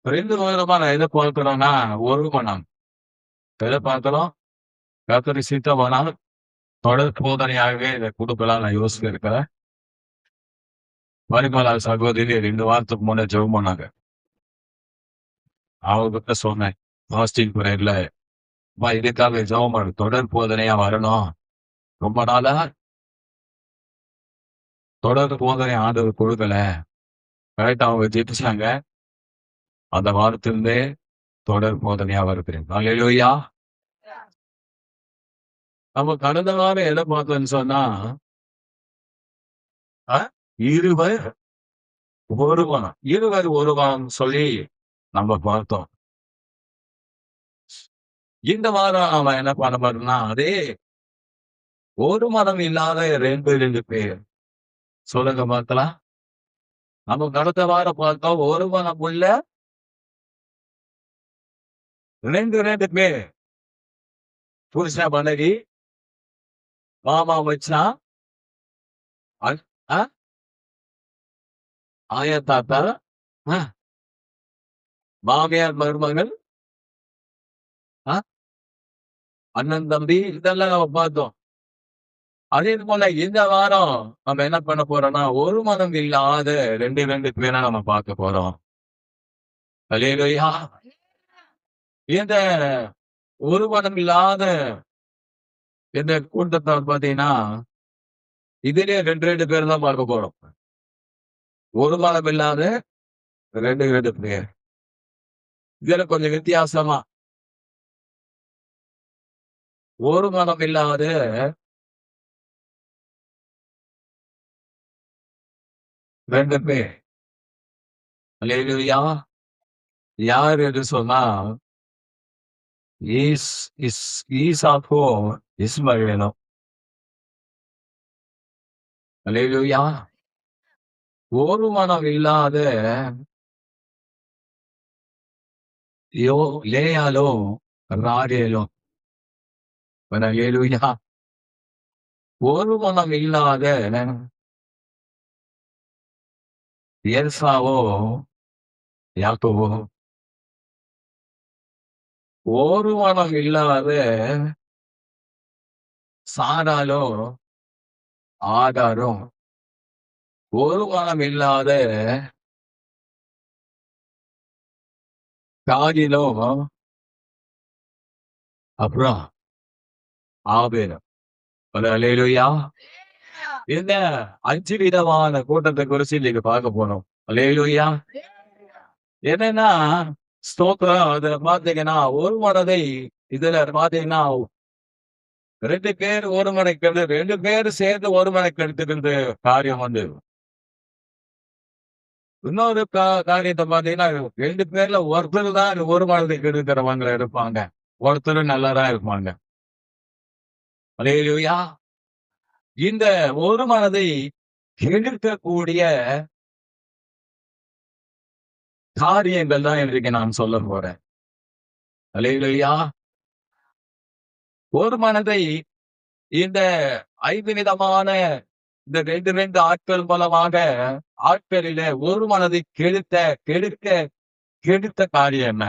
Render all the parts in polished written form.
2 விதமா நான் எத பார்க்கிறேன்னா, ஒரு மனம். எத பார்க்கிறோம்? கர்த்தருக்கு சித்தமானால் தொடர் போதனையாகவே இத குடுக்கலாம் நான் யோசிச்சு இருக்கிறேன். பரிமளா சகோதரி 2 வாரத்துக்கு முன்ன ஜெபம் பண்ணாங்க. அவங்ககிட்ட சொன்னேன். ஃபாஸ்டிங் பிரேயர்ல, அம்மா இதுக்காக ஜெபம் பண்ணு. தொடர் போதனையா வரணும். ரொம்ப நாளா தொடர் போதனை ஆண்டவர் குடுக்கல. கரெக்ட்டா அவங்க ஜெபிச்சாங்க. அந்த வாரத்திலிருந்தே தொடர் போதனையா வருது. அல்லேலூயா! நம்ம கடந்த வாரம் எத பார்த்தோம்ன்னு சொன்னா, அ இருவர் ஒருவனம். இருவர் ஒருவனம் சொல்லி நம்ம பார்த்தோம். இந்த வாரம் அவன் என்ன பண்ண போறான்னா, அதே ஒரு மனம் இல்லாத 2 பேர். சொல்லுங்க பார்க்கலாம். நம்ம கடந்த வாரம் பார்த்தோம். ஒரு மனம் உள்ள 2 பேர். புருஷன் மனைவி, மாமா மச்சான், அ அ ஆயா தாத்தா, அ மாமியார் மருமகள், அ அண்ணன் தம்பி இதெல்லாம் நம்ம பார்த்தோம். அதே போல இந்த வாரம் நம்ம என்ன பண்ண போறோம்னா, ஒரு மனம் இல்லாத 2 பேரா நம்ம பார்க்க போறோம். அல்லேலூயா! இந்த ஒரு மனம் இல்லாத இந்த கூட்டத்தார் பார்த்தீங்கன்னா, இதிலே 2 பேர் தான் பார்க்க போறோம். ஒரு மனம் இல்லாத 2 பேர். இதுல கொஞ்சம் வித்தியாசமா, ஒரு மனம் இல்லாத 2 பேர். அல்லேலூயா! யார் என்று சொன்னா, ஈஸ் இஸ் ஈசாக்கும், இஸ்மவேலும். அல்லேலூயா! ஒரு மனம் இல்லாத யோ லேயாலும், ராகேலும். அல்லேலூயா! ஒரு மனம் இல்லாத ஏசாவும், யாக்கோபும். ஒரு மனம் இல்லாத சாராளும், ஆகாரும். ஒரு மனம் இல்லாத காகிலும், அப்புறம் ஆபேலும். அல்லேலூயா! இந்த 5 விதமான கூட்டத்தை குறிச்சு இன்னைக்கு பார்க்க போறோம். அல்லேலூயா! என்னன்னா, ஸ்தோத்திரம். அதுல பார்த்தீங்கன்னா, ஒரு மனதை இதுல பார்த்தீங்கன்னா, 2 பேர் ஒரு மனை கெடுத்து 2 பேர் சேர்ந்து ஒரு மனை கெடுத்துக்கின்ற காரியம் வந்து. இன்னொரு காரியத்த பார்த்தீங்கன்னா, 2 பேர்ல ஒருத்தர் தான் ஒரு மனதை கெடுக்கிறவங்க இருப்பாங்க. ஒருத்தர் நல்லதா இருப்பாங்க. அல்லேலூயா! இந்த ஒரு மனதை கெடுக்கக்கூடிய காரியங்கள் தான் இன்றைக்கு நான் சொல்லப் போறேன். அல்லேலூயா! ஒரு மனதை இந்த 5 விதமான இந்த 2 ஆட்கள் மூலமாக ஆட்களிலே ஒரு மனதை கெடுக்க கெடுத்த காரியம் என்ன?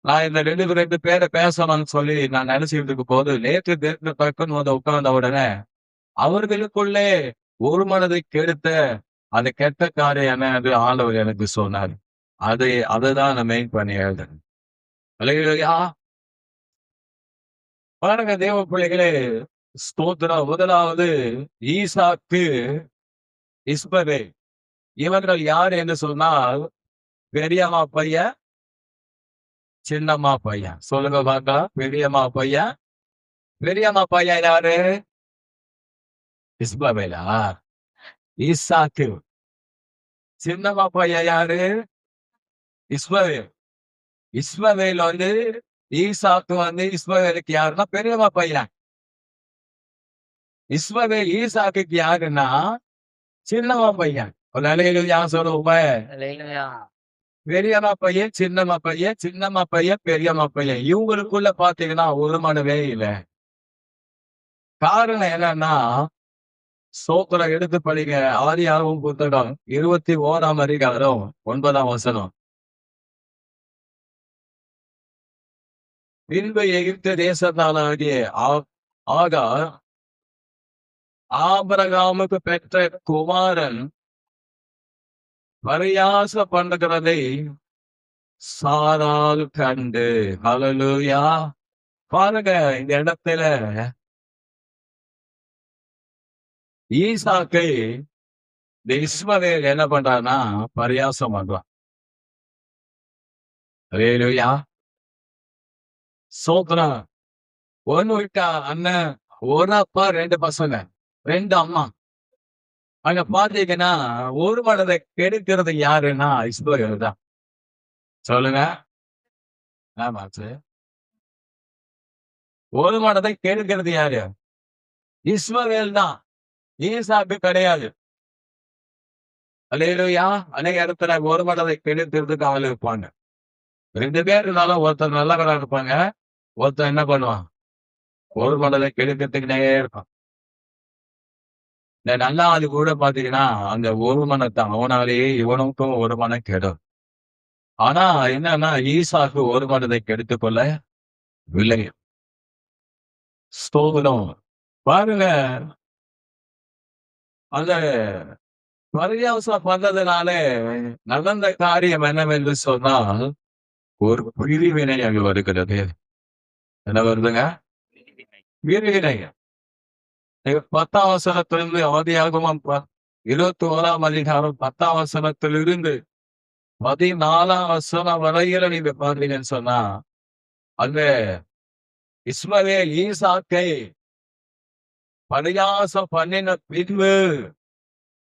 நான் இந்த 2 பேர பேசணும்னு சொல்லி நான் நினைச்சுட்டு இருக்கும்போது, நேற்று தினத்துல டக்குன்னு வந்து உட்கார்ந்த உடனே, அவர்களுக்குள்ளே ஒரு மனதை கெடுத்த அந்த கெட்ட காரியம் என்ன என்று ஆண்டவர் எனக்கு சொன்னார். அததான் நான் மெயின் பண்ணி எழுதுறேன். அல்லேலூயா! பாருங்க தேவ பிள்ளைகளே, ஸ்தோத்திரம். முதலாவது ஈசாக்கு, இஸ்மவேல். இவர்கள் யார் என்று சொன்னால், பெரியம்மா பையன், சின்னம்மா பையன். சொல்லுங்க பார்க்கலாம். பெரியம்மா பையன். பெரியம்மா பையன் யாரு? இஸ்மவேலா? ஈசாக்கு. சின்னம்மா பையன் யாரு? இஸ்மவேல். இஸ்மவேல் வந்து ஈசாக்கு வந்து இஸ்மவேலுக்கு யாருன்னா பெரியம்மா பையன். இஸ்மவேல் ஈசாக்குக்கு யாருன்னா சின்னம்மா பையன். ஒரு அல்லேலூயா சொல்லுவோமே. அல்லேலூயா. பெரியம்மா பையன், சின்னம்மா பையன், சின்னம்மா பையன், பெரியம்மா பையன். இவங்களுக்குள்ள பார்த்தீங்கன்னா ஒரு மனமே இல்ல. காரணம் என்னன்னா, ஸ்தோத்திரம் எடுத்து படிங்க. ஆதியாகமம் புத்தகம் 21ஆம் அதிகாரம் 9ஆம் வசனம். பின்பு எகிப்து தேசத்தானாகிய ஆகார் ஆபிரகாமுக்கு பெற்ற குமாரன் பரியாச பண்ணுகிறதை சாரால் கண்டு. ஹல்லேலூயா. பாருங்க, இந்த இடத்துல ஈசாக்கை இஸ்மவேல் என்ன பண்றான்னா பரியாசம் பண்றான். ஹல்லேலூயா. சோத்ரம். ஒன்னு விட்டா அண்ணன், ஒரு அப்பா, 2 பசங்க, 2 அம்மா. அங்க பாத்தீங்கன்னா ஒரு மனதை கெடுக்கிறது யாருன்னா இஸ்மவேல் தான். சொல்லுங்க. ஆமாச்சு. ஒரு மனதை கெடுக்கிறது யாரு? இஸ்மவேல் தான். ஈசாக்கு கிடையாது. அல்லேலூயா. அநேக இடத்துல ஒரு மனதை கெடுக்கிறதுக்கு ஆள் இருப்பாங்க. 2 பேர் இருந்தாலும் ஒருத்தர் நல்லவரா இருப்பாங்க, ஒருத்தர் என்ன பண்ணுவான்? ஒரு மனதை கெடுக்கிறதுக்குனே இருப்பான். இந்த நல்ல ஆளு கூட பாத்தீங்கன்னா அந்த ஒரு மனத்தான், அவனாலேயே இவனுக்கும் ஒரு மனம் கெடும். ஆனா என்னன்னா ஈசாக்கு ஒரு மனதை கெடுத்துக் கொள்ளவில்லை. ஸ்தோத்திரம். பாருங்க, அந்த பரியாசம் பண்ணதுனால நடந்த காரியம் என்னவென்று சொன்னால் ஒரு பிரிவினை அங்கு வருகிறது. என்ன வருதுங்க? பிரிவினை. 10ஆம் வசனத்திலிருந்து ஆதியாகமம் 21ஆம் அதிகாரம் 10ஆம் வசனத்திலிருந்து 14ஆம் வசனம் வரையில நீங்க பாத்தீங்கன்னு சொன்னா, அந்த இஸ்மவேல் ஈசாக்கை பரியாசம் பண்ணின பின்பு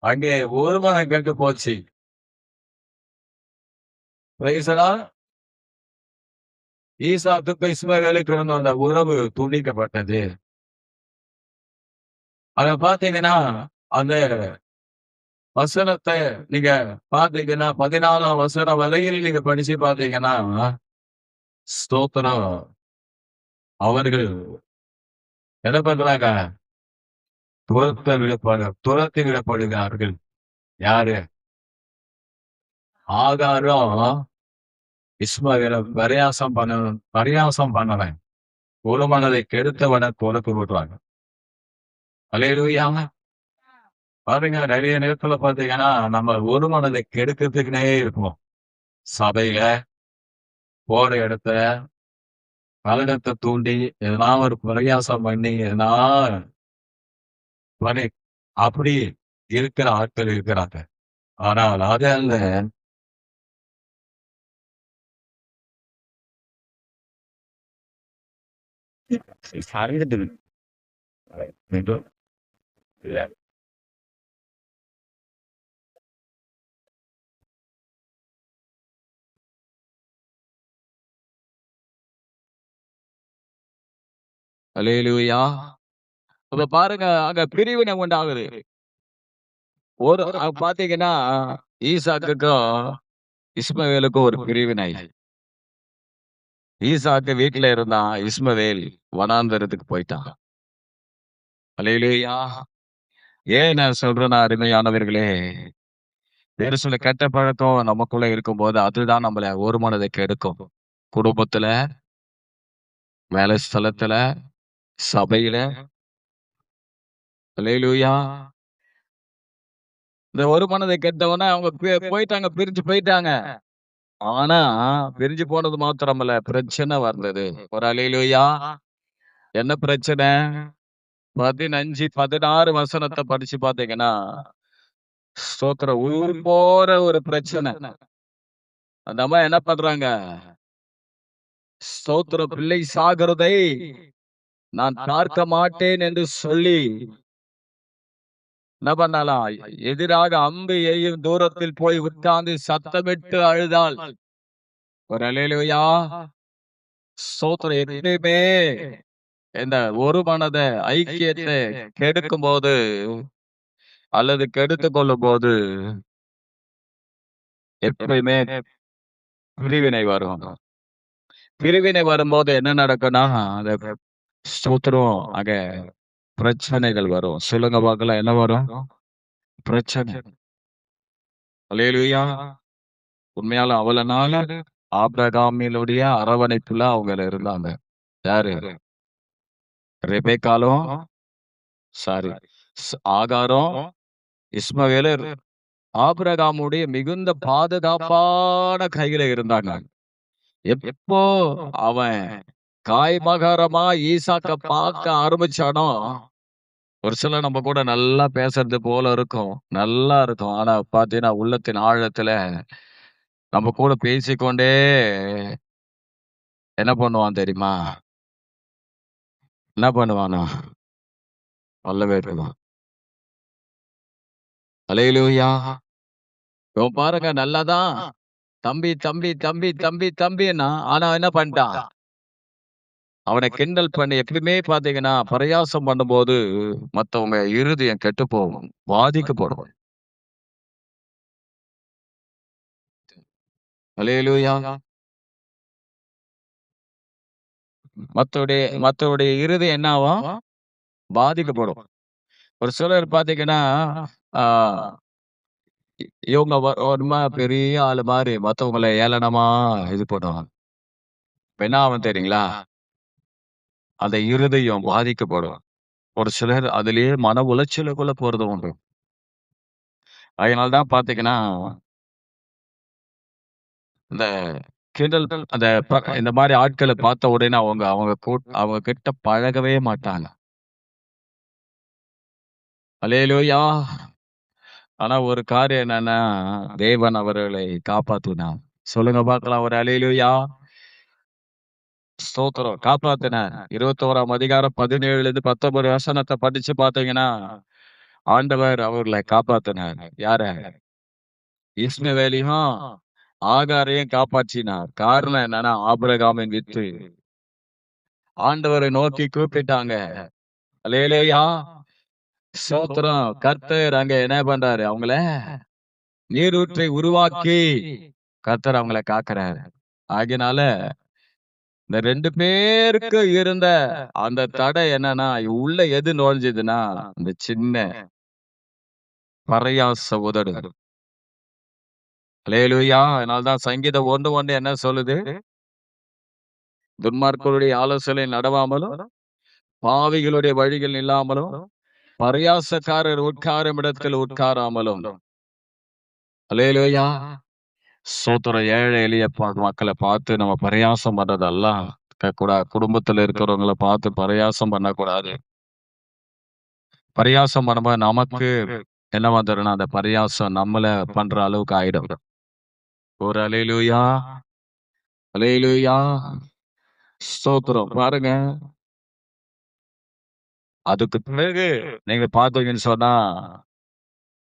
அங்கே ஒரு மனம் கெட்டு போச்சு. ஈசாக்குக்கு இஸ்மவேலுக்கு இருந்த அந்த உறவு துண்டிக்கப்பட்டது. அத பாத்தீங்கன்னா அந்த வசனத்தை நீங்க பாத்தீங்கன்னா 14ஆம் வசனம் வரையில் நீங்க படிச்சு பாத்தீங்கன்னா, ஸ்தோத்திரம், அவர்கள் என்ன பண்றாங்க? துரத்தி விடப்படுகிறார்கள். யாரு? ஆகாரும் இஸ்மவேலும் பரியாசம் பண்ணவன், ஒரு மனதை கெடுத்தவனை துரத்தி விடுறாங்க. அல்லேலூயா. பாருங்க, நிறைய நேரத்துல பாத்தீங்கன்னா நம்ம ஒரு மனதை கெடுக்கிறதுக்குனே இருக்கும். சபையில, போற இடத்துல, கலகத்தை தூண்டி எதனா ஒரு பரியாசம் பண்ணி எதனா பண்ணி அப்படி இருக்கிற ஆட்கள் இருக்கிறாங்க. ஆனால் அது அல்ல. அல்லேலூயா. இப்ப பாருங்க, அங்க பிரிவினை உண்டாகுது. ஒரு பாத்தீங்கன்னா ஈசாக்குக்கும் இஸ்மவேலுக்கும் ஒரு பிரிவினை. ஈசாக்கு வீட்டுல இருந்தான், இஸ்மவேல் வனாந்தரத்துக்கு போயிட்டான். அல்லேலூயா. ஏன் நான் சொல்றேன்னா அருமையானவர்களே, வேறு சில கெட்ட பழக்கம் நமக்குள்ள இருக்கும்போது அதுதான் நம்மள ஒரு மனதை கெடுக்கும். குடும்பத்துல, வேலை ஸ்தலத்துல, சபையில. அல்லேலூயா. இந்த ஒரு மனதை கெட்டவன அவங்க போயிட்டாங்க, பிரிஞ்சு போயிட்டாங்க. ஆனா பிரிஞ்சு போனது மாத்திரமல்ல, பிரச்சனை வந்தது. ஒரு அல்லேலூயா. என்ன பிரச்சனை? 15, 16 வசனத்தை படிச்சு பாத்தீங்கன்னா, ஸ்தோத்திரம், உயிர் போற ஒரு பிரச்சனை. அந்த அம்மா என்ன பண்றாங்க? ஸ்தோத்திரம், பிள்ளை சாகிறதை நான் பார்க்க மாட்டேன் என்று சொல்லி என்ன பண்ணலாம்? எதிராக அம்பு எய்யும் தூரத்தில் போய் உட்கார்ந்து சத்தமிட்டு அழுதாள். ஒரு அல்லேலூயா. ஸ்தோத்திரம். எப்பயுமே இந்த ஒரு மனத ஐக்கியத்தை கெடுக்கும் போது அல்லது கெடுத்துக் கொள்ளும் போது எப்பயுமே பிரிவினை வரும். பிரிவினை வரும்போது என்ன நடக்கும்னா, அந்த ஸ்தோத்திரம், அங்க பிரச்சனைகள் வரும். சொல்லுங்க பார்க்கலாம், என்ன வரும்? பிரச்சனை. அல்லேலூயா. உண்மையால அவ்வளவு நாள் ஆபிரகாமினுடைய அரவணைப்புல அவங்க இருந்தாங்க. யாரு? ரெபெக்காலும் சாரி ஆகாரும், இஸ்மவேலர் ஆபிரகாமுடைய மிகுந்த பாதுகாப்பான கையில இருந்தாங்க. எப்போ அவன் காய்மகரமா ஈசாக்க பார்க்க ஆரம்பிச்சானோ, ஒரு சில நம்ம கூட நல்லா பேசுறது போல இருக்கும். நல்லா இருக்கும். ஆனா பார்த்தீங்கன்னா, உள்ளத்தின் ஆழத்துல நம்ம கூட பேசிக்கொண்டே என்ன பண்ணுவான் தெரியுமா? என்ன பண்ணுவானா? சொல்லவே இருக்கலாம். அல்லேலூயா! இவன் பாருங்க நல்லாதான் தம்பி, தம்பி, தம்பி, தம்பி, தம்பின்னா, ஆனா என்ன பண்ணிட்டான்? அவன கிண்டல் பண்ணி எப்பவுமே பார்த்தீங்கன்னா, பரியாசம் பண்ணும்போது மத்தவங்க இருதயம் கெட்டுப் போகும். பாதிக்கப்படும். அல்லேலூயா! மத்தவருடைய இருதயம் என்ன ஆகும்? பாதிக்கப்படும். ஒரு சிலர் பார்த்தீங்கன்னா, ஆ இவங்க ஒரு பெரிய ஆளு மாரி மத்தவங்கள ஏளனமா இது பண்ணுவாங்க. இப்ப என்ன ஆகும் தெரியுங்களா? அந்த இருதயம் பாதிக்கப்படும். ஒரு சிலர் அதிலேயே மன உளைச்சலுக்குள்ள போறது உண்டு. அதனால தான் பார்த்தீங்கன்னா, இந்த கிண்டல் அந்த இந்த மாரி ஆட்கள பார்த்த உடனே அவங்க கிட்ட பழகவே மாட்டாங்க. அல்லேலூயா! ஆனா ஒரு காரியம் என்னன்னா, தேவன் அவர்களை காப்பாத்தினார். சொல்லுங்க பார்க்கலாம் ஒரு அல்லேலூயா! ஸ்தோத்திரம். காப்பாத்தினார். 21ஆம் அதிகாரம் 17லிருந்து 19 வசனத்த படிச்சு பார்த்தீங்கன்னா, ஆண்டவர் அவர்களை காப்பாத்தினார். யார? இஸ்மவேலையும், ஆகாரையும் காப்பாற்றினார். காரணம் என்னன்னா, ஆபிரகாமின் வித்து. ஆண்டவரை நோக்கி கூப்பிட்டாங்க. அல்லேலூயா! ஸ்தோத்திரம். கர்த்தர் அங்க என்ன பண்றாரு? அவங்கள நீரூற்றை உருவாக்கி கர்த்தர் அவங்கள காக்குறாரு. ஆகையினால இந்த 2 பேருக்கு இருந்த அந்த தடை என்னன்னா, உள்ள எது நுழைஞ்சதுன்னா, இந்த சின்ன பறையாச உதடு. அல்லேலூயா! அதனால தான் சங்கீதம் 1:1 என்ன சொல்லுது? துன்மார்க்கருடைய ஆலோசனை நடவாமலும், பாவிகளுடைய வழிகள் இல்லாமலும், பரியாசக்காரர் உட்காரும் இடத்தில் உட்காராமலும். அல்லேலூயா! ஸ்தோத்திரம். ஏழை எளிய மக்கள பார்த்து நம்ம பரியாசம் பண்றதெல்லாம் குடும்பத்துல இருக்கிறவங்கள பார்த்து பரியாசம் பண்ணக்கூடாது. பரியாசம் பண்ணும்போது நமக்கு என்ன வந்துரும்னா, அந்த பரியாசம் நம்மள பண்ற அளவுக்கு ஆயிடும். ஒரு அல்லேலூயா! அல்லேலூயா! ஸ்தோத்திரம். பாருங்க. அதுக்கு பிறகு நீங்க பார்த்தீங்கன்னு சொன்னா,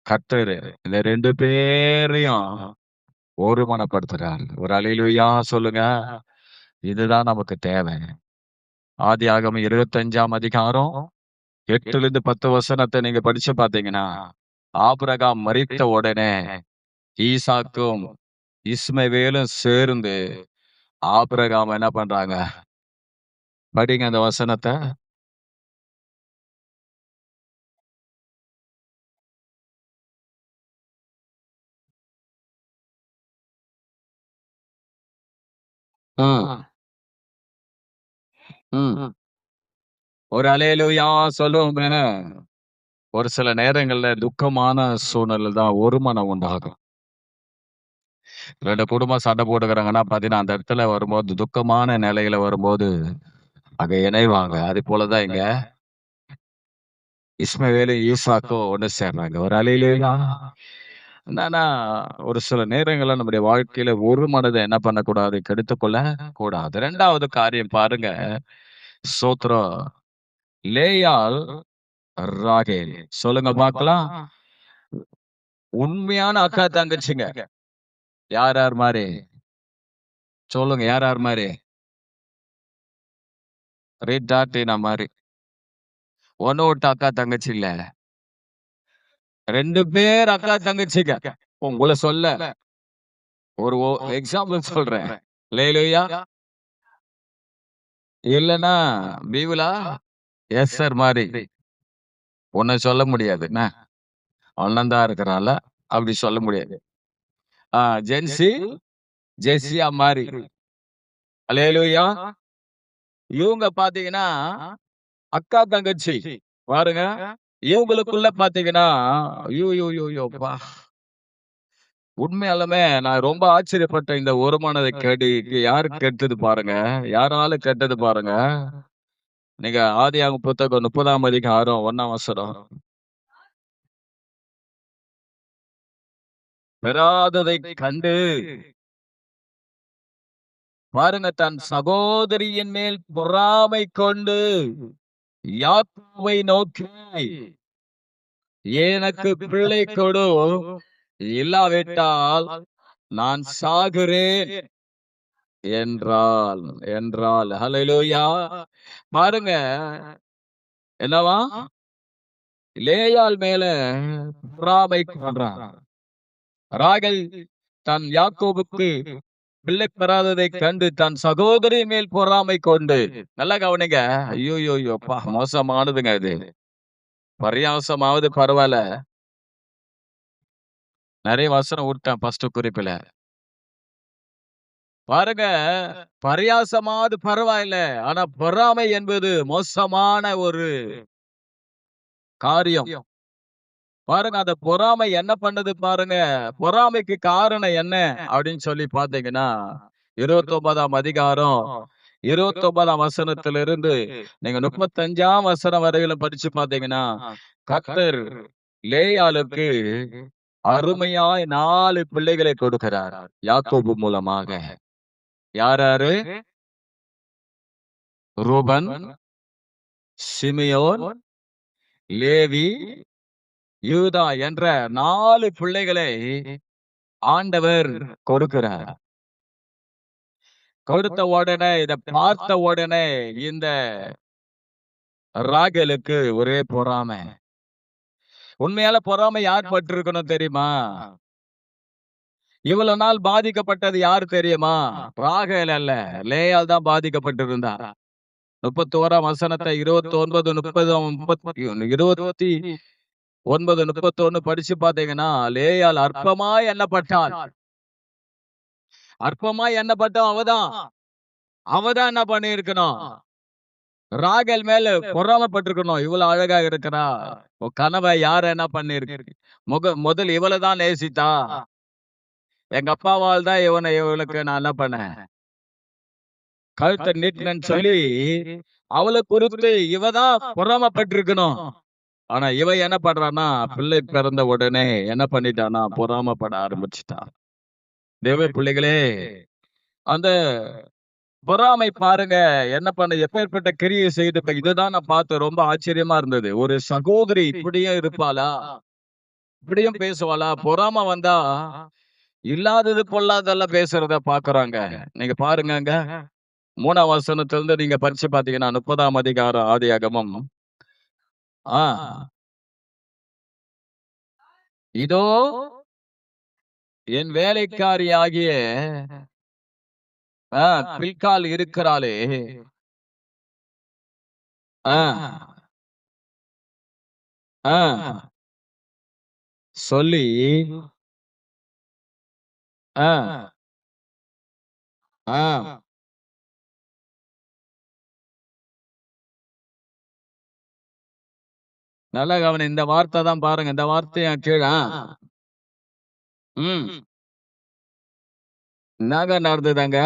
கர்த்தரு இந்த 2 பேரையும் ஒருமனப்படுத்துறார். ஒரு அல்லேலூயா சொல்லுங்க. இதுதான் நமக்கு தேவை. ஆதியாகமம் 25ஆம் அதிகாரம் 8லிருந்து 10 வசனத்த நீங்க படிச்சு பார்த்தீங்கன்னா, ஆபிரகாம் மரித்த உடனே ஈசாக்கும், இஸ்மவேலும் சேர்ந்து ஆபிரகாம் என்ன பண்றாங்க? படிங்க அந்த வசனத்த. ம், ம். ஒரு அல்லேலூயா சொல்லுவோமே. ஒரு சில நேரங்கள்ல துக்கமான சூழ்நிலை தான் ஒரு மனம் உண்டாகும். 2 குடும்பம் சண்டை போட்டுக்கிறாங்கன்னா பார்த்தீங்கன்னா, அந்த இடத்துல வரும்போது துக்கமான நிலையில வரும்போது, அங்க இணைவாங்க. அது போல தான் இங்க இஸ்மவேலும், ஈசாக்கும் ஒண்ணு சேர்றாங்க. ஒரு அல்லேலூயா! என்னன்னா, ஒரு சில நேரங்கள்ல நம்முடைய வாழ்க்கையில ஒரு மனத என்ன பண்ணக்கூடாது? கெடுத்துக்கொள்ள கூடாது. 2வது காரியம் பாருங்க. ஸ்தோத்திரம். லேயாள், ராகேல். சொல்லுங்க பார்க்கலாம். உண்மையான அக்கா, தங்கச்சிங்க. யார் யார் மாரி? சொல்லுங்க யார் யார் மாரி? ரீட்டா, டீனா மாரி. ஒண்ணு விட்ட அக்கா, தங்கச்சி இல்ல. 2 பேர் அக்கா, தங்கச்சிங்க. உங்கள சொல்ல ஒரு எக்ஸாம்பிள் சொல்றேன். அல்லேலூயா! இல்லன்னா பீவுலா, எஸ்தர் மாரி. உன்ன சொல்ல முடியாது. என்ன? அண்ணன் தான் இருக்கிறான்ல, அப்படி சொல்ல முடியாது. ஜென்சி ஜெசியா மாரி. அல்லேலூயா. இவங்க பாத்தீங்கன்னா அக்கா தங்கச்சி பாருங்க. இவங்களுக்குள்ள பாத்தீங்கன்னா ஐயோயோயோயோப்பா! உண்மையாலுமே நான் ரொம்ப ஆச்சரியப்பட்டேன். இந்த ஒரு மனதை கேட்டு யாரு கெட்டது பாருங்க. யாரால கெட்டது பாருங்க. நீங்க ஆதியாகமம் புத்தகம் 30ஆம் அதிகாரம் 1ஆம் வசனம். பெறாததை கண்டு பாருங்க தன் சகோதரியின் மேல் பொறாமை கொண்டு யாக்கோபை நோக்கி எனக்கு பிள்ளை கொடு, இல்லாவிட்டால் நான் சாகிறேன் என்றாள் என்றாள். ஹல்லேலூயா. பாருங்க என்னவா லேயாள் மேல பொறாமை கொண்டான். ராகேல் தன் யாக்கோபுக்கு பிள்ளை பெறாததை கண்டு தன் சகோதரி மேல் பொறாமை கொண்டு, நல்லா கவனிங்க. ஐயோயோயோப்பா மோசமானதுங்க இது. பரியாசமாவது பரவாயில்ல. நிறைய வசனம் விட்டேன் ஃபர்ஸ்ட் குறிப்பில. பாருங்க பரியாசமாவது பரவாயில்ல. ஆனா பொறாமை என்பது மோசமான ஒரு காரியம். பாருங்க அந்த பொறாமை என்ன பண்ணுது பாருங்க. பொறாமைக்கு காரணம் என்ன அப்படின்னு சொல்லி பாத்தீங்கன்னா 29ஆம் அதிகாரம் 29ஆம் வசனத்திலிருந்து நீங்க 35ஆம் வசனம் வரையிலும் படிச்சு பாத்தீங்கன்னா கர்த்தர் லேயாளுக்கு அருமையாய் 4 பிள்ளைகளை கொடுக்கிறார் யாக்கோபு மூலமாக. யாராரு? ரூபன், சிமியோன், லேவி, யூதா என்ற 4 பிள்ளைகளை ஆண்டவர் கொடுக்கிறார். கொடுத்த உடனே இத பார்த்த உடனே இந்த ராகேலுக்கு ஒரே பொறாமை. உண்மையால பொறாமை யார் பட்டிருக்கணும் தெரியுமா? இவ்வளவு நாள் பாதிக்கப்பட்டது யாரு தெரியுமா? ராகேல் அல்ல, லேயாள் தான் பாதிக்கப்பட்டிருந்தா. 31ஆம் வசனத்தை 29, 30, 29, 31 படிச்சு பாத்தீங்கன்னா லேயாள் அற்பமாய் எண்ணப்பட்டாள். அற்பமாய் எண்ணப்பட்டோம் அவதான் என்ன பண்ணி இருக்கணும்? ராகேல் மேல பொறாமப்பட்டிருக்கணும். இவ்வளவு அழகா இருக்கிறா. கனவை யார என்ன பண்ணிருக்கு? முதல் இவளதான் நேசித்தா. எங்க அப்பாவால் தான் இவளுக்கு நான் என்ன பண்ணேன்? கழுத்தை நீட்டினேன்னு சொல்லி அவளை குறித்து இவதான் பொறாமப்பட்டிருக்கணும். ஆனா இவ என்ன பண்றான்னா பிள்ளை பிறந்த உடனே என்ன பண்ணிட்டானா பொறாமப்பட ஆரம்பிச்சுட்டா. தேவ பிள்ளைகளே அந்த பொறாமை பாருங்க என்ன பண்ண எப்பேற்பட்ட கிரியை செய்து. இதுதான் நான் பார்த்து ரொம்ப ஆச்சரியமா இருந்தது. ஒரு சகோதரி இப்படியும் இருப்பாளா? இப்படியும் பேசுவாளா? பொறாம வந்தா இல்லாதது பொல்லாதெல்லாம் பேசுறத பாக்குறாங்க. நீங்க பாருங்க 3ஆம் வசனத்திலிருந்து நீங்க படிச்சு பாத்தீங்கன்னா 30ஆம் அதிகாரம் ஆதியாகமம். இதோ என் வேலைக்காரி ஆகிய பில்காள் இருக்கிறாளே, சொல்லி நல்லா கவனி. இந்த வார்த்தை தான் பாருங்க. இந்த வார்த்தைய கீழ என்னங்க நடந்ததுங்க?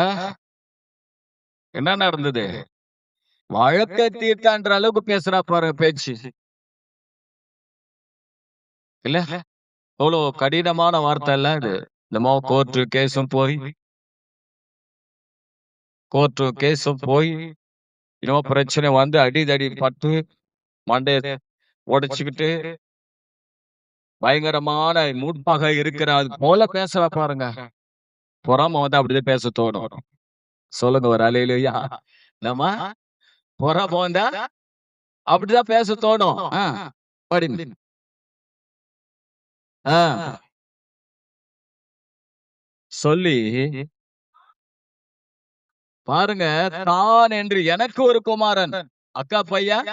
என்ன நடந்தது? வழக்கை தீர்த்தான்ற அளவுக்கு பேசுறா பாருங்க பேச்சு. இல்ல எவ்வளவு கடினமான வார்த்தை இல்ல இது. என்னமோ கோர்ட்டு கேஸும் போய் என்னமோ பிரச்சனை வந்து அடிதடி பட்டு மண்டைய உடைச்சுக்கிட்டு பயங்கரமான மூட்பாக இருக்கிறாது போல பேச பாருங்க. பொறாம வந்து அப்படிதான் பேச தோணும். சொல்லுங்க ஒரு அலையிலயா நம்ம பொறாம வந்தா அப்படிதான் பேச தோணும். சொல்லி பாருங்க தான் என்று எனக்கு ஒரு குமாரன். அக்கா பையன்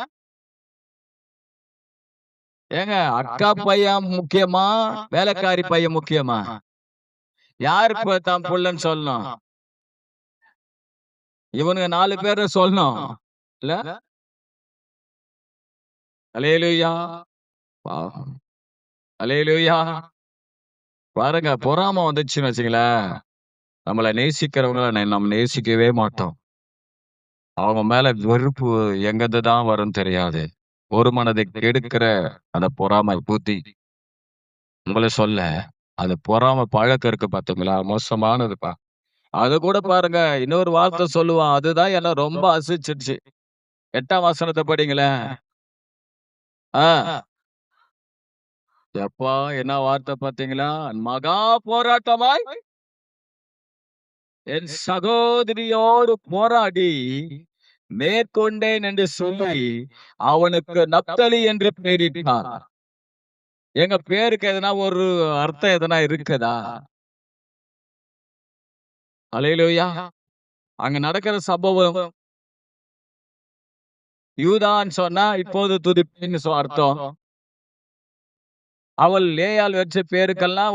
ஏங்க அக்கா பையன் முக்கியமா வேலைக்காரி பையன் முக்கியமா? யாரு தான் புள்ளன்னு சொல்லணும்? இவனுங்க 4 பேர சொல்லணும். இல்ல? அல்லேலூயா! பாவம். அல்லேலூயா! பாருங்க, பொறாம வந்துச்சுன்னு வச்சுங்களேன், நம்மள நேசிக்கிறவங்கள நம்ம நேசிக்கவே மாட்டோம். அவங்க மேல வெறுப்பு எங்கிருந்து தான் வரும்னு தெரியாது. ஒரு மனதை கெடுக்கிற அந்த பொறாமை புத்தி. உங்கள சொல்ல, அந்த பொறாம பழக்கம் இருக்கு பாத்தீங்களா? மோசமானதுப்பா. அது கூட பாருங்க, இன்னொரு வார்த்தை சொல்லுவான். அதுதான் என்ன ரொம்ப அசைச்சிடுச்சு. 8ஆம் வசனத்த படிங்களேன். ஆ. எப்பா என்ன வார்த்தை பாத்தீங்களா? மகா போராட்டமாய் என் சகோதரியோடு போராடி மேற்கொண்டேன் என்று சொல்லி அவனுக்கு நப்தலி என்று பெயரிட்டார். எங்க பேருக்கு எதனா ஒரு அர்த்தம் எதனா இருக்குதா? அல்லேலூயா! அங்க நடக்கிற சம்பவம் யூதான்னு சொன்னா இப்போது துதிப்பேன்னு அர்த்தம். அவள் லேயாள் வச்ச பேருக்கெல்லாம்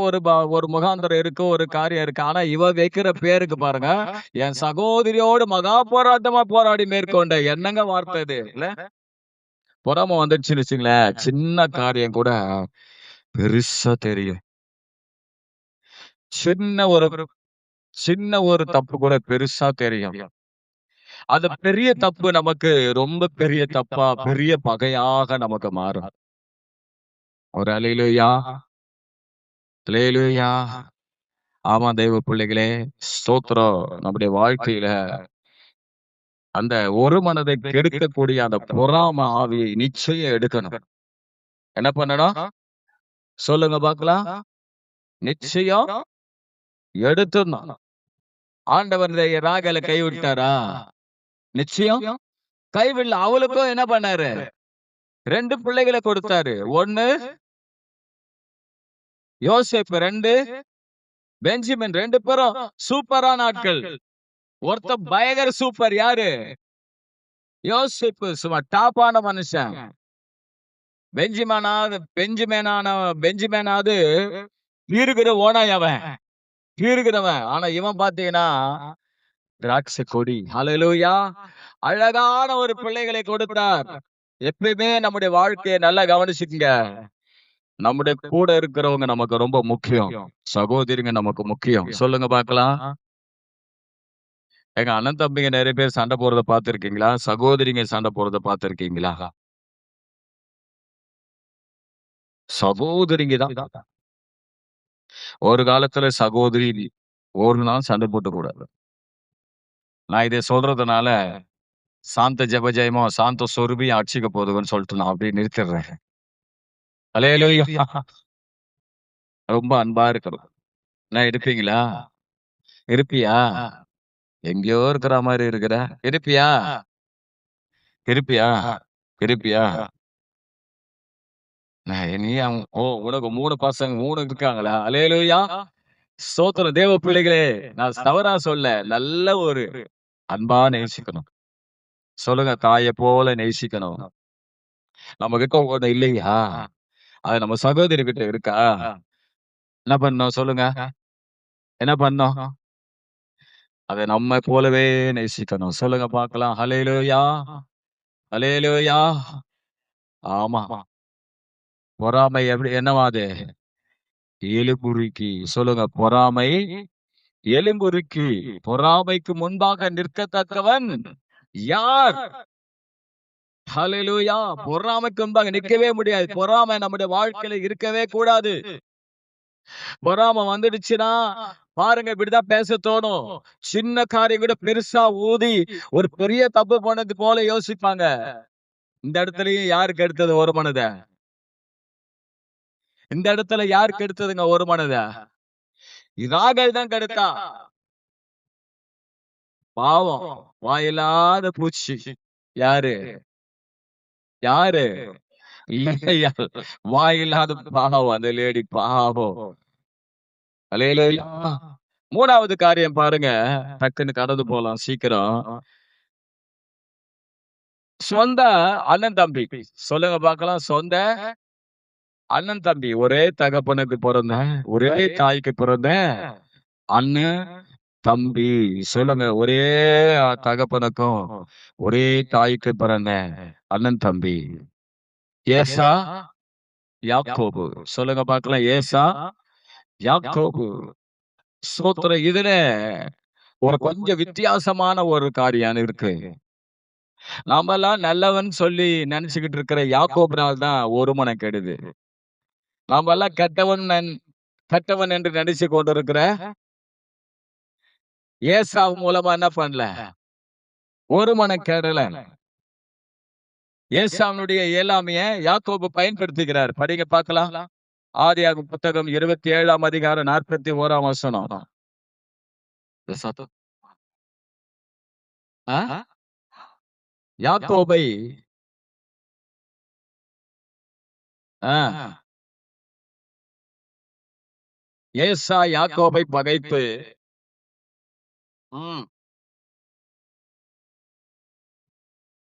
ஒரு முகாந்தரம் இருக்கு, ஒரு காரியம் இருக்கு. ஆனா இவ வைக்கிற பேருக்கு பாருங்க, என் சகோதரியோடு மகா போராட்டமா போராடி மேற்கொண்ட. என்னங்க வார்த்தை இது? இல்ல? பொறாம வந்துருச்சுன்னு வச்சுங்களேன், சின்ன காரியம் கூட பெருசா தெரியும். சின்ன ஒரு சின்ன ஒரு தப்பு கூட பெருசா தெரியும். அது பெரிய தப்பு நமக்கு ரொம்ப பெரிய தப்பா, பெரிய பகையாக நமக்கு மாறும். ஒரு அல்லேலூயா! அல்லேலூயா! ஆமா தெய்வ பிள்ளைகளே, ஸ்தோத்திரம். நம்முடைய வாழ்க்கையில அந்த ஒரு மனதை கெடுக்கக்கூடிய அந்த பொறாம ஆவியை நிச்சயம் எடுக்கணும். என்ன பண்ணணும்? சொல்லுங்க பார்க்கலாம். நிச்சயம் எடுத்துடணும். ஆண்டவர் இந்த ராகேல கைவிட்டாரா? நிச்சயம் கைவிடல. அவளுக்கும் என்ன பண்ணாரு? 2 பிள்ளைகள கொடுத்தாரு. 1 யோசேப்பு, 2 பெஞ்சமின். 2 பேரும் சூப்பரான ஆட்கள். ஒருத்தன் பயங்கர சூப்பர். யாரு? யோசேப்பு சும்மா டாப்பான மனுஷன். பெஞ்சமினாவது இருக்கிற ஓனாய் அவன். இருக்கிறவன். ஆனா இவன் பாத்தீங்கன்னா திராட்சை கொடி. ஹல்லேலூயா! அழகான ஒரு பிள்ளைகளை கொடுத்தார். எப்பயுமே நம்முடைய வாழ்க்கையை நல்லா கவனிச்சுக்கங்க. நம்முடைய கூட இருக்கிறவங்க நமக்கு ரொம்ப முக்கியம். சகோதரிங்க நமக்கு முக்கியம். சொல்லுங்க பார்க்கலாம். எங்க அண்ணன் தம்பிங்க நிறைய பேர் சண்டை போறத பார்த்திருக்கீங்களா? சகோதரிங்க சண்டை போறத பார்த்திருக்கீங்களா? சகோதரிங்க தான். ஒரு காலத்துல சகோதரி ஒரு நாள் சண்டை போட்டுக்க கூடாது. நான் இதை சொல்றதுனால சாந்த ஜெபஜெயமோ, சாந்த சொருபியும் அடிச்சுக்க போதுன்னு சொல்லிட்டு நான் அப்படியே நிறுத்திடுறேன். அல்லேலூயா! ரொம்ப அன்பா இருக்கணும். நான் இருப்பீங்களா? இருப்பியா? எங்கேயோ இருக்கிற மாரி இருக்கிற. இருப்பியா? இருப்பியா? இருப்பியா? நீ உனக்கு 3 பசங்க 3 இருக்காங்களா? அல்லேலூயா! ஸ்தோத்திரம் தேவ பிள்ளைகளே! நான் தவறா சொல்ல. நல்ல ஒரு அன்பா நேசிக்கணும். சொல்லுங்க, தாய போல நேசிக்கணும். நம்மகிட்ட ஒண்ணு இல்லையா? அது நம்ம சகோதரி கிட்ட இருக்கா? என்ன பண்ணணும் சொல்லுங்க? என்ன பண்ணணும்? அத நம்ம போலவே நேசிக்கணும். சொல்லுங்க பார்க்கலாம். ஹல்லேலூயா! ஹல்லேலூயா! ஆமா. பொறாமை எப்படி என்னவா அது? எலிபுருக்கி. சொல்லுங்க, பொறாமை எலிபுருக்கி. பொறாமைக்கு முன்பாக நிற்கத்தக்கவன் யார்? ஹல்லேலூயா! பொறாமைக்கு முன்பாக நிற்கவே முடியாது. பொறாமை நம்முடைய வாழ்க்கையில இருக்கவே கூடாது. பொறாம வந்துடுச்சுன்னா பாருங்க, இப்படிதான் பேச தோணும். சின்ன காரியம் கூட பெருசா ஊதி ஒரு பெரிய தப்பு பண்ணது போல யோசிப்பாங்க. இந்த இடத்துலயும் யாருக்கு எடுத்தது ஒரு மனத? இந்த இடத்துல யாருக்கு எடுத்ததுங்க ஒரு மனத? ராகேல் தான் கெடுத்தா. பாவம். வாயில்லாத பூச்சி. யாரு? யாரு? லேயாள். வாயில்லாத பாவம் அந்த லேடி பாவம். அல்லேலூயா! 3வது காரியம் பாருங்க. டக்குன்னு கடந்து போலாம் சீக்கிரம். சொந்த அண்ணன் தம்பி. சொல்லுங்க பார்க்கலாம். சொந்த அண்ணன் தம்பி. ஒரே தகப்பனுக்கு பிறந்த, ஒரே தாய்க்கு பிறந்த அண்ணன், தம்பி. சொல்லுங்க. ஒரே தகப்பனுக்கும் ஒரே தாய்க்கு பிறந்த அண்ணன், தம்பி. ஏசா, யாக்கோபு. சொல்லுங்க பார்க்கலாம். ஏசா, யாக்கோபு. ஸ்தோத்திரம். இதுல ஒரு கொஞ்சம் வித்தியாசமான ஒரு காரியம் இருக்கு. நாமெல்லாம் நல்லவன் சொல்லி நினைச்சுக்கிட்டு இருக்கிற யாக்கோபினால் தான் ஒரு மனம் கெடுது. நாமெல்லாம் கெட்டவன் என்று நினைச்சு கொண்டிருக்கிற ஏசாவு மூலமா என்ன பண்ணல? ஒரு மனம் கெடல. ஏசாவினுடைய இயலாமைய யாக்கோபு பயன்படுத்துகிறார். படிங்க பார்க்கலாம். ஆதியாகமம் புத்தகம் 27ஆம் அதிகாரம் 41ஆம் வசனம். யாக்கோபை ஏசா யாக்கோபை பகைத்து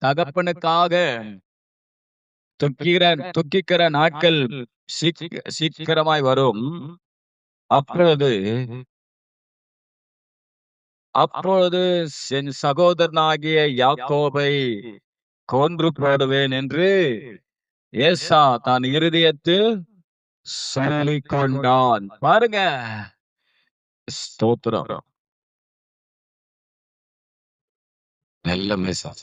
தகப்பனுக்காக துக்கிக்கிற நாட்கள் சீக்கிரமாய் வரும். அப்பொழுது என் சகோதரனாகிய யாக்கோபை கொன்று போடுவேன் என்று ஏசா தான் இருதயத்தில் சொல்லிக் கொண்டான். பாருங்க. ஸ்தோத்திரம். நல்ல மெசேஜ்.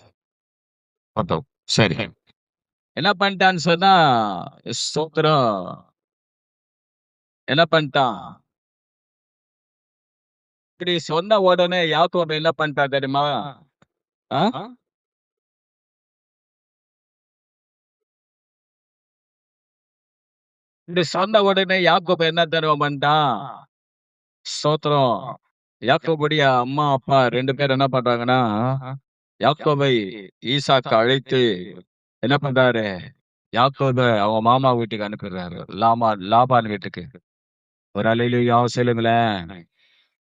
சரி, என்ன பண்ணிட்டான்னு சொன்னா, ஸ்தோத்திரம், என்ன பண்ணிட்டான்? இப்படி சொன்ன உடனே யாக்கோபு என்ன பண்ணிட்டா தெரியுமா? இப்படி சொன்ன உடனே யாக்கோபு என்ன தெரியுமா பண்ணிட்டான்? ஸ்தோத்திரம். யாக்கோபுடைய அம்மா அப்பா 2 பேர் என்ன பண்றாங்கன்னா, யாக்கோபை ஈசாக்கு அழைத்து என்ன பண்றாரு? யாக்கோபை அவங்க மாமா வீட்டுக்கு அனுப்பிடுறாரு. லாபான் வீட்டுக்கு. ஒரு அல்லேலூயா சொல்லுங்களேன்.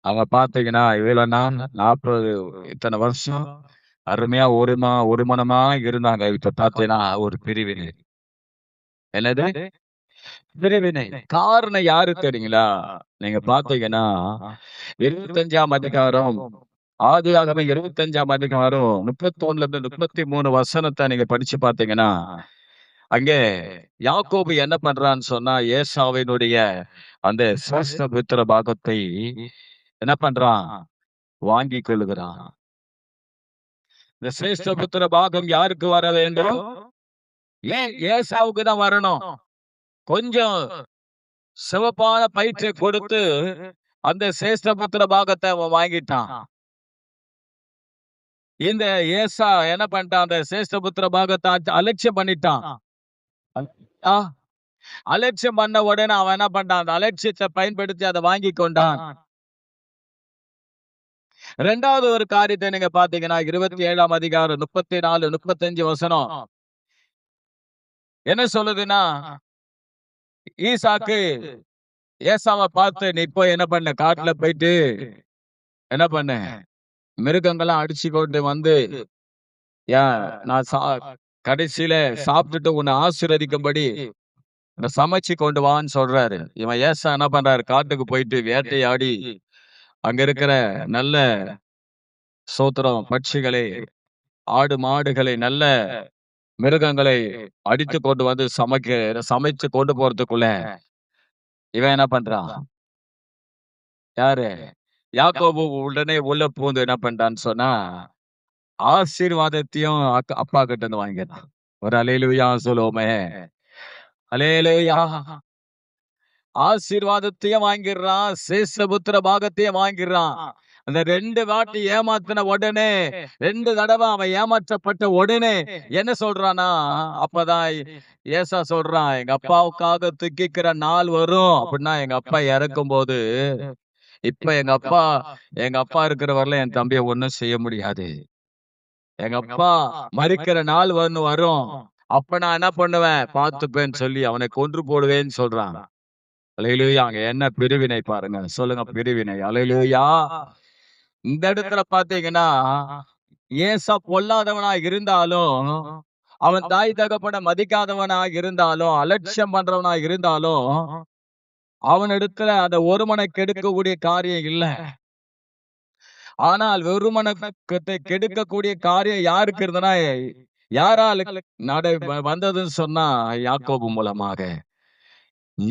அவங்க பாத்தீங்கன்னா இவ்வளவு நாள் 40 இத்தனை வருஷம் அருமையா ஒரு மனமா இருந்தாங்க. இப்ப பாத்தீங்கன்னா ஒரு பிரிவினை. என்னது? பிரிவினை. காரணம் யாரு தெரியுங்களா? நீங்க பாத்தீங்கன்னா 25ஆம் அதிகாரம், ஆதியாகமம் 25ஆம் அதிகாரம் 31ல இருந்து 33 வசனத்தை நீங்க படிச்சு பாத்தீங்கன்னா, அங்கே யாக்கோபு என்ன பண்றான்னு சொன்னா, ஏசாவினுடைய அந்த சிரேஷ்ட புத்திர பாகத்தை என்ன பண்றான்? வாங்கி கொள்ளுகிறான். இந்த சிரேஷ்ட புத்திர பாகம் யாருக்கு வர வேண்டும்? ஏன் ஏசாவுக்கு தான் வரணும். கொஞ்சம் சிவப்பான பயிற்சியை கொடுத்து அந்த சிரேஷ்ட புத்திர பாகத்தை அவன் வாங்கிட்டான். இந்த ஏசா என்ன பண்ணிட்டான்? அந்த சிரேஷ்ட புத்திர பாகத்தை அலட்சியம் பண்ணிட்டான். அலட்சியம் பண்ண உடனே அவன் என்ன பண்ணான்? அந்த அலட்சியத்தை பயன்படுத்தி அதை வாங்கி கொண்டான். 2வது ஒரு காரியத்தை நீங்க பாத்தீங்கன்னா 27ஆம் அதிகாரம் 34, 35 வசனம் என்ன சொல்லுதுன்னா, ஈசாக்கு ஏசாவை பார்த்து, நீ போய் என்ன பண்ண? காட்டுல போயிட்டு என்ன பண்ண? மிருகங்கள்லாம் அடிச்சு கொண்டு வந்து நான் கடைசியில சாப்பிட்டுட்டு உன்னை ஆசீர்வதிக்கும்படி சமைச்சு கொண்டு வான்னு சொல்றாரு. இவன் ஏசா என்ன பண்றாரு? காட்டுக்கு போயிட்டு வேட்டையாடி அங்க இருக்கிற நல்ல சோத்திரம் பட்சிகளை, ஆடு மாடுகளை, நல்ல மிருகங்களை அடித்து கொண்டு வந்து சமைச்சு கொண்டு போறதுக்குள்ள இவன் என்ன பண்றான்? யாரு? யாக்கோபு உடனே உள்ள பூந்து என்ன பண்றான்னு சொன்னா, ஆசீர்வாதத்தையும் அப்பா கிட்ட இருந்து வாங்கிட்டான். ஒரு அல்லேலூயா சொல்லுவோமே. அல்லேலூயா. ஆசீர்வாதத்தையும் வாங்கிடுறான், சேஷபுத்திர பாகத்தையும் வாங்கிடுறான். அந்த 2 வாட்டி ஏமாத்தின உடனே, 2 தடவை அவன் ஏமாற்றப்பட்ட உடனே என்ன சொல்றானா, அப்பதான் ஏசா சொல்றான், எங்க அப்பாவுக்காக துக்கிக்கிற நாள் வரும் அப்படின்னா, எங்க அப்பா இறக்கும் போது, இப்ப எங்க அப்பா இருக்கிற வரல என் தம்பியை ஒண்ணும் செய்ய முடியாது. எங்க அப்பா மறிக்கிற நாள் வரும். அப்ப நான் என்ன பண்ணுவேன்? பார்த்துப்பேன்னு சொல்லி அவனை கொன்று போடுவேன்னு சொல்றான். அல்லேலூயா. அங்க என்ன பிரிவினை பாருங்க. சொல்லுங்க, பிரிவினை. அல்லேலூயா. இந்த இடத்துல பாத்தீங்கன்னா, ஏசா பொல்லாதவனா இருந்தாலும், அவன் தாய் தகப்பனை மதிக்காதவனா இருந்தாலும், அலட்சியம் பண்றவனா இருந்தாலும், அவனிடத்துல அந்த ஒருமனை கெடுக்கக்கூடிய காரியம் இல்ல. ஆனால் வெறுமனத்தை கெடுக்கக்கூடிய காரியம் யாருக்கு இருந்தனா, யாரால வந்ததுன்னு சொன்னா யாக்கோபு மூலமாக.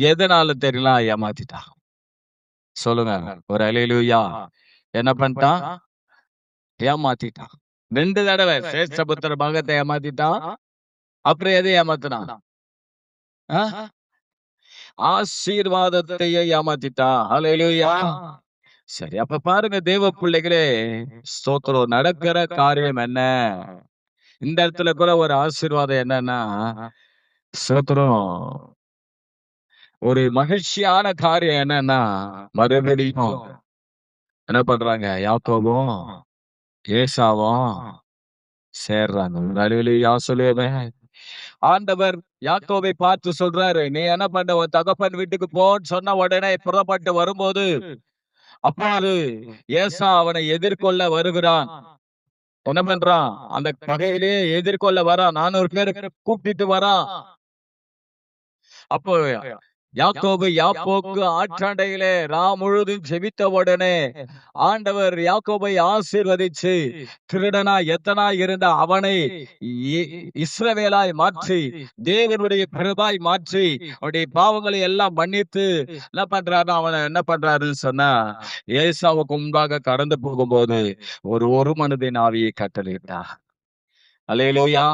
எதனால தெரியல ஏமாத்திட்டான். சொல்லுங்க ஒரு அல்லேலூயா. என்ன பண்ணிட்டான்? ஏமாத்திட்டான். 2 தடவை சேஷ்டபுத்திர பாகத்தை ஏமாத்திட்டான். அப்புறம் எதை ஏமாத்தினான்? ஆசீர்வாதத்தையே ஏமாத்திட்டான். அல்லேலூயா. சரி, அப்ப பாருங்க தேவ பிள்ளைகளே, ஸ்தோத்திரம். நடக்கிற காரியம் என்ன? இந்த இடத்துல கூட ஒரு ஆசீர்வாதம் என்னன்னா, ஸ்தோத்திரம், ஒரு மகிழ்ச்சியான காரியம் என்னன்னா, மறுபடியும் என்ன பண்றாங்க? யாக்கோபும் ஏசாவும் சேர்றாங்க. அல்லேலூயா சொல்லுவேன். ஆண்டவர் யாக்கோபை பார்த்து சொல்றாரு, நீ என்ன பண்ண, உன் தகப்பன் வீட்டுக்கு போன்னு சொன்ன உடனே புறப்பட்டு வரும்போது, அப்பொழுது ஏசா அவனை எதிர்கொள்ள வருகிறான். என்ன பண்றான்? அந்த பகையிலேயே எதிர்கொள்ள வரான். 400 பேரை கூப்பிட்டு வரான். அப்போ யாக்கோபு யாப்போக்கு ஆற்றண்டையிலே முழுதும் ஜெபித்த உடனே ஆண்டவர் யாக்கோபை ஆசீர்வதிச்சு, திருடனா எத்தனா இருந்த அவனை இஸ்ரவேலாய் மாற்றி, தேவனுடைய பிரபாய் மாற்றி, அவனுடைய பாவங்களை எல்லாம் மன்னித்து என்ன பண்றாரு? அவனை என்ன பண்றாருன்னு சொன்னா, ஏசாவுக்கு முன்பாக கடந்து போகும்போது ஒரு மனதின் ஆவியை கட்டளையிட்டா. அல்லேலூயா.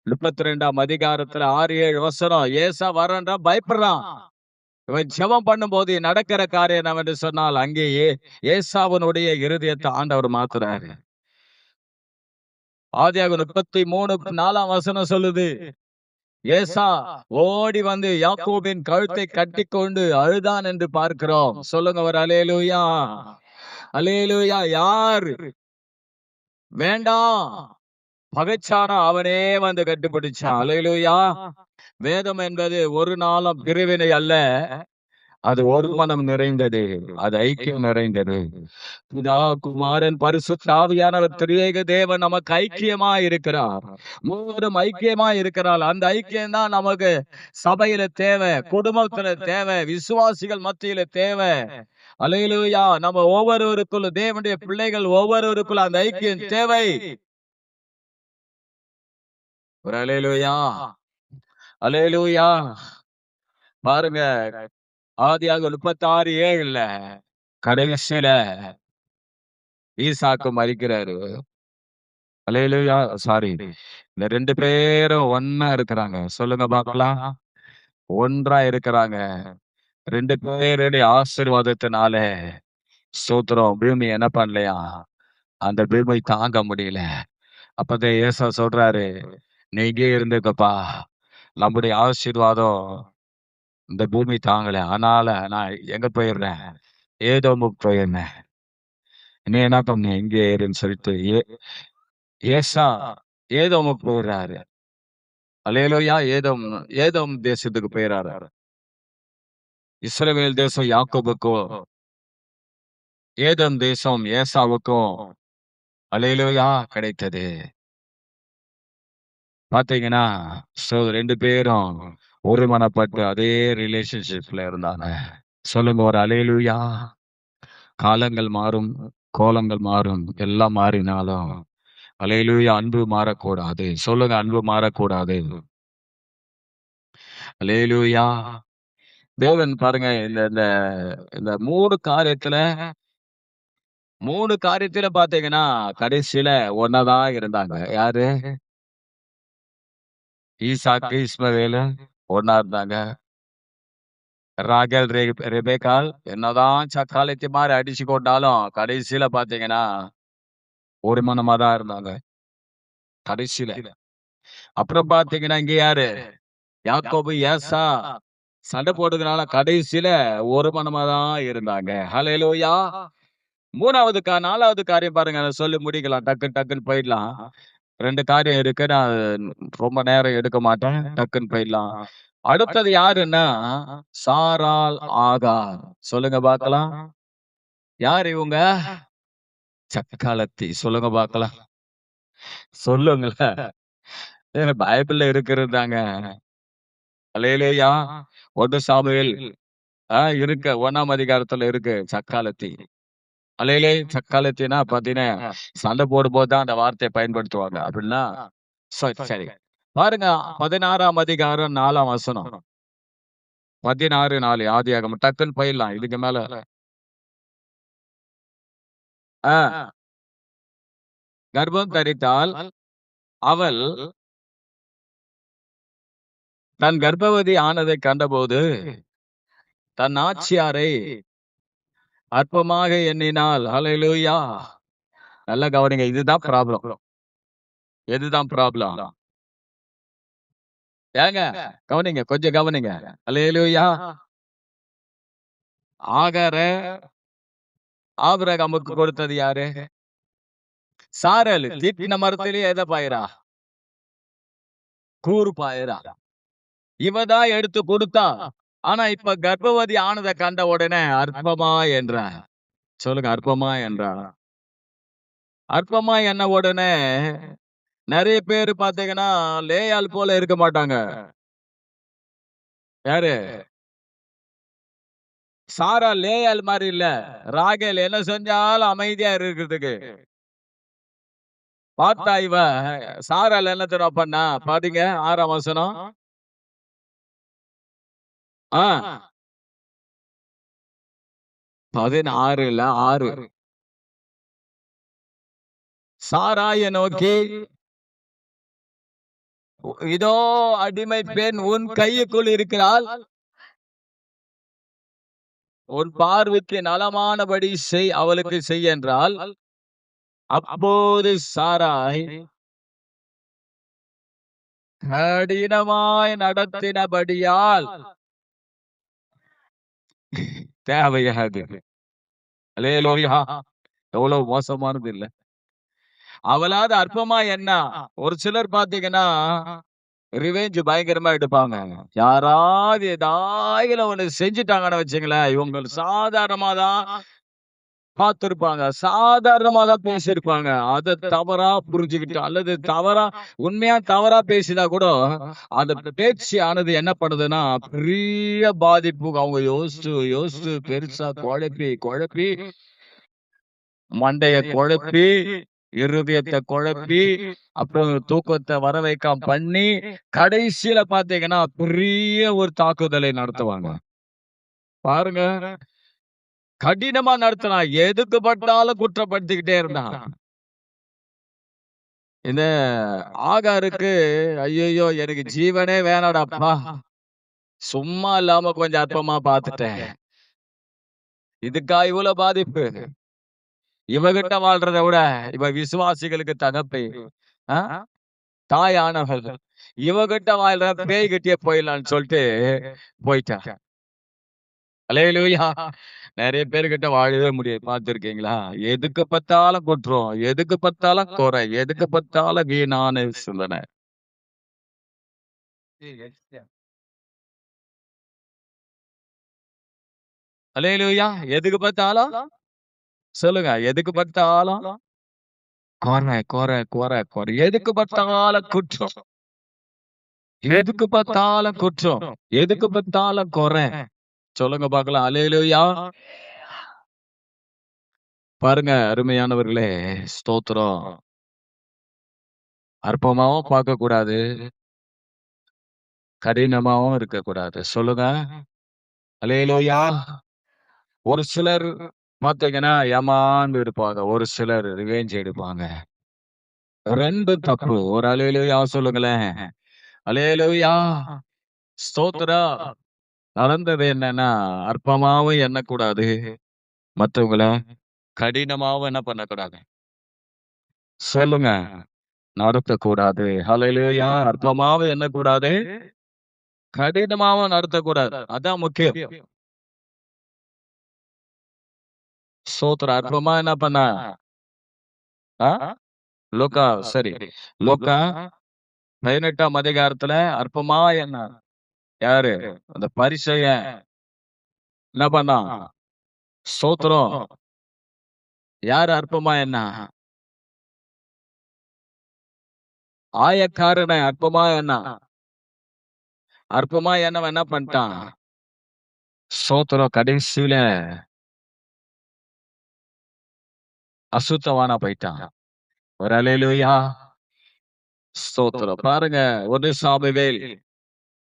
32ஆம் அதிகாரத்துல 6-7 வசனம். ஏசா வரன்றா பயப்படுறான். இவன் ஜெபம் பண்ணும்போது நடக்கிற காரியம் என்னவென்று சொன்னால், அங்கேயே ஏசாவனுடைய இருதயத்தை ஆண்டவர் மாத்துறாரு. ஆதியாகமம் 33:4 வசனம் சொல்லுது, ஏசா ஓடி வந்து யாக்கோபின் கழுத்தை கட்டிக்கொண்டு அழுதான் என்று பார்க்கிறோம். சொல்லுங்க ஒரு அல்லேலூயா. அல்லேலூயா. யார் வேண்டாம் பகைச்சானா அவனே வந்து கட்டுப்பிடிச்சான். அல்லேலூயா. வேதம் என்பது ஒரு நாளும் பிரிவினை அல்ல, அது ஒரு மனம் நிறைந்தது, அது ஐக்கியம் நிறைந்தது. பிதா, குமாரன், பரிசுத்த ஆவியானவர் திரியேக தேவன் நமக்கு ஐக்கியமா இருக்கிறார். மூவரும் ஐக்கியமா இருக்கிறார். அந்த ஐக்கியம் தான் நமக்கு சபையில தேவை, குடும்பத்துல தேவை, விசுவாசிகள் மத்தியில தேவை. அல்லேலூயா. நம்ம ஒவ்வொருவருக்குள்ள, தேவனுடைய பிள்ளைகள் ஒவ்வொருவருக்குள்ள அந்த ஐக்கியம் தேவை. ஒரு அல்லேலூயா. அல்லேலூயா. பாருங்க, ஆதியாகமம் 36:7 கடைசியில ஈசாக்கு மரிக்கிறாரு. அல்லேலூயா. சாரி, இந்த 2 பேரும் ஒன்னா இருக்கிறாங்க. சொல்லுங்க பார்க்கலாம். ஒன்றா இருக்கிறாங்க. 2 பேருடைய ஆசீர்வாதத்தினால ஸ்தோத்திரம், பூமி என்ன பண்ணலையா? அந்த பூமி தாங்க முடியல. அப்பதான் ஏசா சொல்றாரு, நீ இங்கே இருந்துக்கப்பா, நம்முடைய ஆசீர்வாதம் இந்த பூமி தாங்கல, அதனால நான் எங்க போயிடுறேன், ஏதோமுக்கு போயிடுறேன், நீ என்ன பண்ண இங்கே இருன்னு சொல்லிட்டு ஏசா ஏதோமுக்கு போயிடுறாரு. அல்லேலூயா. ஏதோம் ஏதோம் தேசத்துக்கு போயிடுறாரு. இஸ்ரவேல் தேசம் யாக்கோபுக்கும், ஏதோம் தேசம் ஏசாவுக்கும் அல்லேலூயா கிடைத்தது. பாத்தீங்கன்னா, 2 பேரும் ஒருமனப்பட்டு அதே ரிலேஷன்ஷிப்ல இருந்தாங்க. சொல்லுங்க ஒரு அல்லேலூயா. காலங்கள் மாறும், கோலங்கள் மாறும், எல்லாம் மாறினாலும் அல்லேலூயா, அன்பு மாறக்கூடாது. சொல்லுங்க, அன்பு மாறக்கூடாது. அல்லேலூயா. தேவன் பாருங்க, இந்த இந்த இந்த 3 காரியத்துல பாத்தீங்கன்னா கடைசியில ஒன்னாதான் இருந்தாங்க. யாரு? ஈசாக்கு, இஸ்மவேலு ஒன்னா இருந்தாங்க. ராகேல், ரெபேக்கால் என்னதான் சக்காலத்தி மாதிரி அடிச்சு கொண்டாலும் கடைசியில பாத்தீங்கன்னா ஒரு மனமா தான் இருந்தாங்க கடைசியில. அப்புறம் பாத்தீங்கன்னா இங்க யாரு? யாக்கோபு, ஏசா சண்டை போடுறதுனால கடைசியில ஒரு மனமா தான் இருந்தாங்க. ஹல்லேலூயா. 4வது காரியம் பாருங்க, அதை சொல்லி முடிக்கலாம், டக்குன்னு போயிடலாம். 2 காரியம் இருக்கு, நான் ரொம்ப நேரம் எடுக்க மாட்டேன், டக்குன்னு போயிடலாம். அடுத்தது யாருன்னா சாராள், ஆகார். சொல்லுங்க பார்க்கலாம். யார் இவங்க? சக்காலத்தி. சொல்லுங்க பார்க்கலாம். சொல்லுங்களேன். பைபிள்ல இருக்கிறது தாங்க. அல்லேலூயா. 1 சாமுவேல் இருக்கு. 1ஆம் அதிகாரத்துல இருக்கு சக்காலத்தி. அல்லேலே சக்காலத்தின்னா பாத்தீங்கன்னா, சண்டை போடும்போது தான் அந்த வார்த்தைய பயன்படுத்துவாங்க. அப்படின்னா சரி, சரி. பாருங்க 16ஆம் அதிகாரம் 4ஆம் வசனம். 16:4 ஆதியாகமம். டக்குன்னு போயிடலாம். இதுக்கு மேல ஆ கர்ப்பம் தரித்தால் அவள் தன் கர்ப்பவதி ஆனதைக் கண்டபோது தன் நாச்சியாரை அற்பமாக எண்ணினாள். ஹல்லேலூயா! நல்லா கவனிங்க. இதுதான் ப்ராப்ளம். எதுதான் ப்ராப்ளம்? ஏங்க கவனிங்க. கொஞ்சம் கவனிங்க. ஹல்லேலூயா! ஆகார ஆபிரகாமுக்கு கொடுத்தது யாரு? சாரல். தீட்டின மரத்திலே எத பாயிரா? கூறு பாயிரா. இவ தான் எடுத்து கொடுத்தா. ஆனா இப்ப கர்ப்பவதி ஆனத கண்ட உடனே அற்பமா என்றா. சொல்லுங்க அற்பமா என்றா. அற்பமா எண்ண உடனே நெறைய பேரு பாத்தீங்கன்னா, லேயாள் போல இருக்க மாட்டாங்க. யாரு? சாரா லேயாள் மாரி இல்ல. ராகேல் என்ன செஞ்சாலும் அமைதியா இருக்கிறதுக்கு. பார்த்தா இவ சாராள் என்ன தெரியுமா பண்ணா? பாத்தீங்க 6ஆம் வசனம். ஆ 16 இல்ல 6. சாராய நோக்கி, இதோ அடிமை பெண் உன் கையுக்குள் இருக்கிறாள். உன் பார்வைக்கு நலமானபடி செய் அவளுக்கு செய் என்றால், அப்போது சாராய் கடினமாய் நடத்தினபடியால் தேவையாது. அல்லேலூயா! எவ்வளவு மோசமானது இல்ல. அவளாவது அற்பமா என்ன? ஒரு சிலர் பாத்தீங்கன்னா, ரிவெஞ்ச் பயங்கரமா எடுப்பாங்க. யாராவது ஏதாயிலும் ஒண்ணு செஞ்சுட்டாங்கன்னு வச்சுங்களேன், இவங்க சாதாரணமா தான் பார்த்திருப்பாங்க. சாதாரணமா தான் பேசியிருப்பாங்க. அத தவறா புரிஞ்சுகிட்டு அல்லது உண்மையா தவறா பேசினா கூட, அந்த பேச்சு ஆனது என்ன பண்ணுதுன்னா, பெரிய பாதிப்பு அவங்க யோசிச்சு, யோசிச்சு பெருசா குழப்பி, குழப்பி மண்டைய குழப்பி, இருதயத்த குழப்பி, அப்புறம் தூக்கத்த வர வைக்காம பண்ணி, கடைசியில பார்த்தீங்கன்னா, பெரிய ஒரு தாக்குதலை நடத்துவாங்க. பாருங்க. கடினமா நடத்துனான். எதுக்கு பட்டாலும் குற்றப்படுத்திக்கிட்டே இருந்தான். இந்த ஆகாருக்கு ஐயையோ! எனக்கு ஜீவனே வேணாடாப்பா! சும்மா இல்லாம கொஞ்சம் அற்பமா பார்த்துட்டேன். இதுக்கா இவ்வளவு பாதிப்பு? இவகிட்ட வாழ்றத விட, இவ விசுவாசிகளுக்கு தகப்பே! ஆ தாயானவள். இவகிட்ட வாழ்ற பேய்கிட்டயே போயிடலான்னு சொல்லிட்டு போயிட்டான். அல்லேலூயா! நெறைய பேர்கிட்ட வாழவே முடியாது. பார்த்திருக்கீங்களா? எதுக்கு பார்த்தாலும் குற்றம், எதுக்கு பார்த்தாலும் குறை, எதுக்கு பார்த்தாலும் வீணான சிந்தனை. அல்லேலூயா! எதுக்கு பார்த்தாலும் சொல்லுங்க. எதுக்கு பார்த்தாலும் குறை, குறை, குறை, குறை. எதுக்கு பார்த்தாலும் குற்றம். எதுக்கு பார்த்தாலும் குற்றம். எதுக்கு பார்த்தாலும் குறை. சொல்லுங்க பார்க்கலாம். அல்லேலூயா! பாருங்க அருமையானவர்களே, ஸ்தோத்திரம். அற்பமாவும் பார்க்கக்கூடாது. கடினமாவும் இருக்கக்கூடாது. சொல்லுங்க. அல்லேலூயா! ஒரு சிலர் பார்த்தீங்கன்னா, ஏமாந்து இருப்பாங்க. ஒரு சிலர் ரிவெஞ்ச் எடுப்பாங்க. 2 தப்பு. ஒரு அல்லேலூயா சொல்லுங்களேன். அல்லேலூயா! ஸ்தோத்திரம். நடந்தது என்னன்னா, அற்பமாவும் எண்ணக்கூடாது. மத்தவங்கள கடினமாவும் என்ன பண்ணக்கூடாது. சொல்லுங்க. நடத்தக்கூடாது. ஹல்லேலூயா! அற்பமாவும் எண்ணக்கூடாது. கடினமாவும் நடத்தக்கூடாது. அதான் முக்கியம். ஸ்தோத்திரம். அற்பமா என்ன பண்ணா? ஆ? லூக்கா சரி. லூக்கா 18ஆம் அதிகாரத்துல அற்பமா என்ன? யாரு? அந்த பரிசேயன் என்ன பண்ணான்? ஸ்தோத்திரம். யாரு அற்பமா எண்ணா? ஆயக்காரனை அற்பமா எண்ணா. அற்பமா எண்ணவன் என்ன பண்ணிட்டான்? ஸ்தோத்திரம். கடைசியில அசுத்தவானா போயிட்டான். ஒரு அல்லேலூயா. ஸ்தோத்திரம். பாருங்க, 1 சாமுவேல்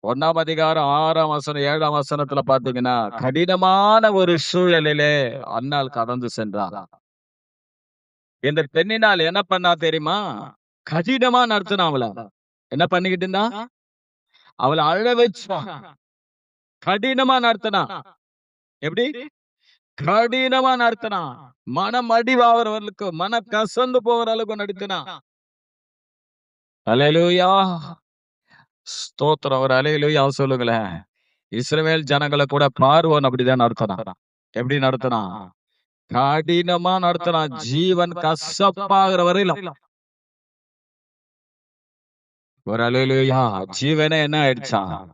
1ஆம் அதிகாரம் 6ஆம் வசனம் 7ஆம் வசனத்துல பாத்தீங்கன்னா, கடினமான ஒரு சூழலிலே அன்னாள் கடந்து சென்றாள். இந்த பெண்ணினால் என்ன பண்ணா தெரியுமா? கடினமா நடத்தினா அவள. என்ன பண்ணிக்கிட்டு இருந்தா? அவள அழ வச்சா. கடினமா நடத்தினா. எப்படி? கடினமா நடத்தினா. மனம் அடிவாகிறவர்களுக்கு, மன கசந்து போகிற அளவுக்கு நடத்தினா. அல்லேலூயா. ஸ்தோத்திரம். ஒரு அல்லேலூயா சொல்லுங்களேன். இஸ்ரவேல் ஜனங்களை கூட பார்வோன் அப்படிதான் நடத்தினான். எப்படி நடத்தினான்? கடினமா நடத்தினான். ஜீவன் கசப்பாகிற வரையிலும். ஒரு அல்லேலூயா. ஜீவனே என்ன ஆயிடுச்சாம்?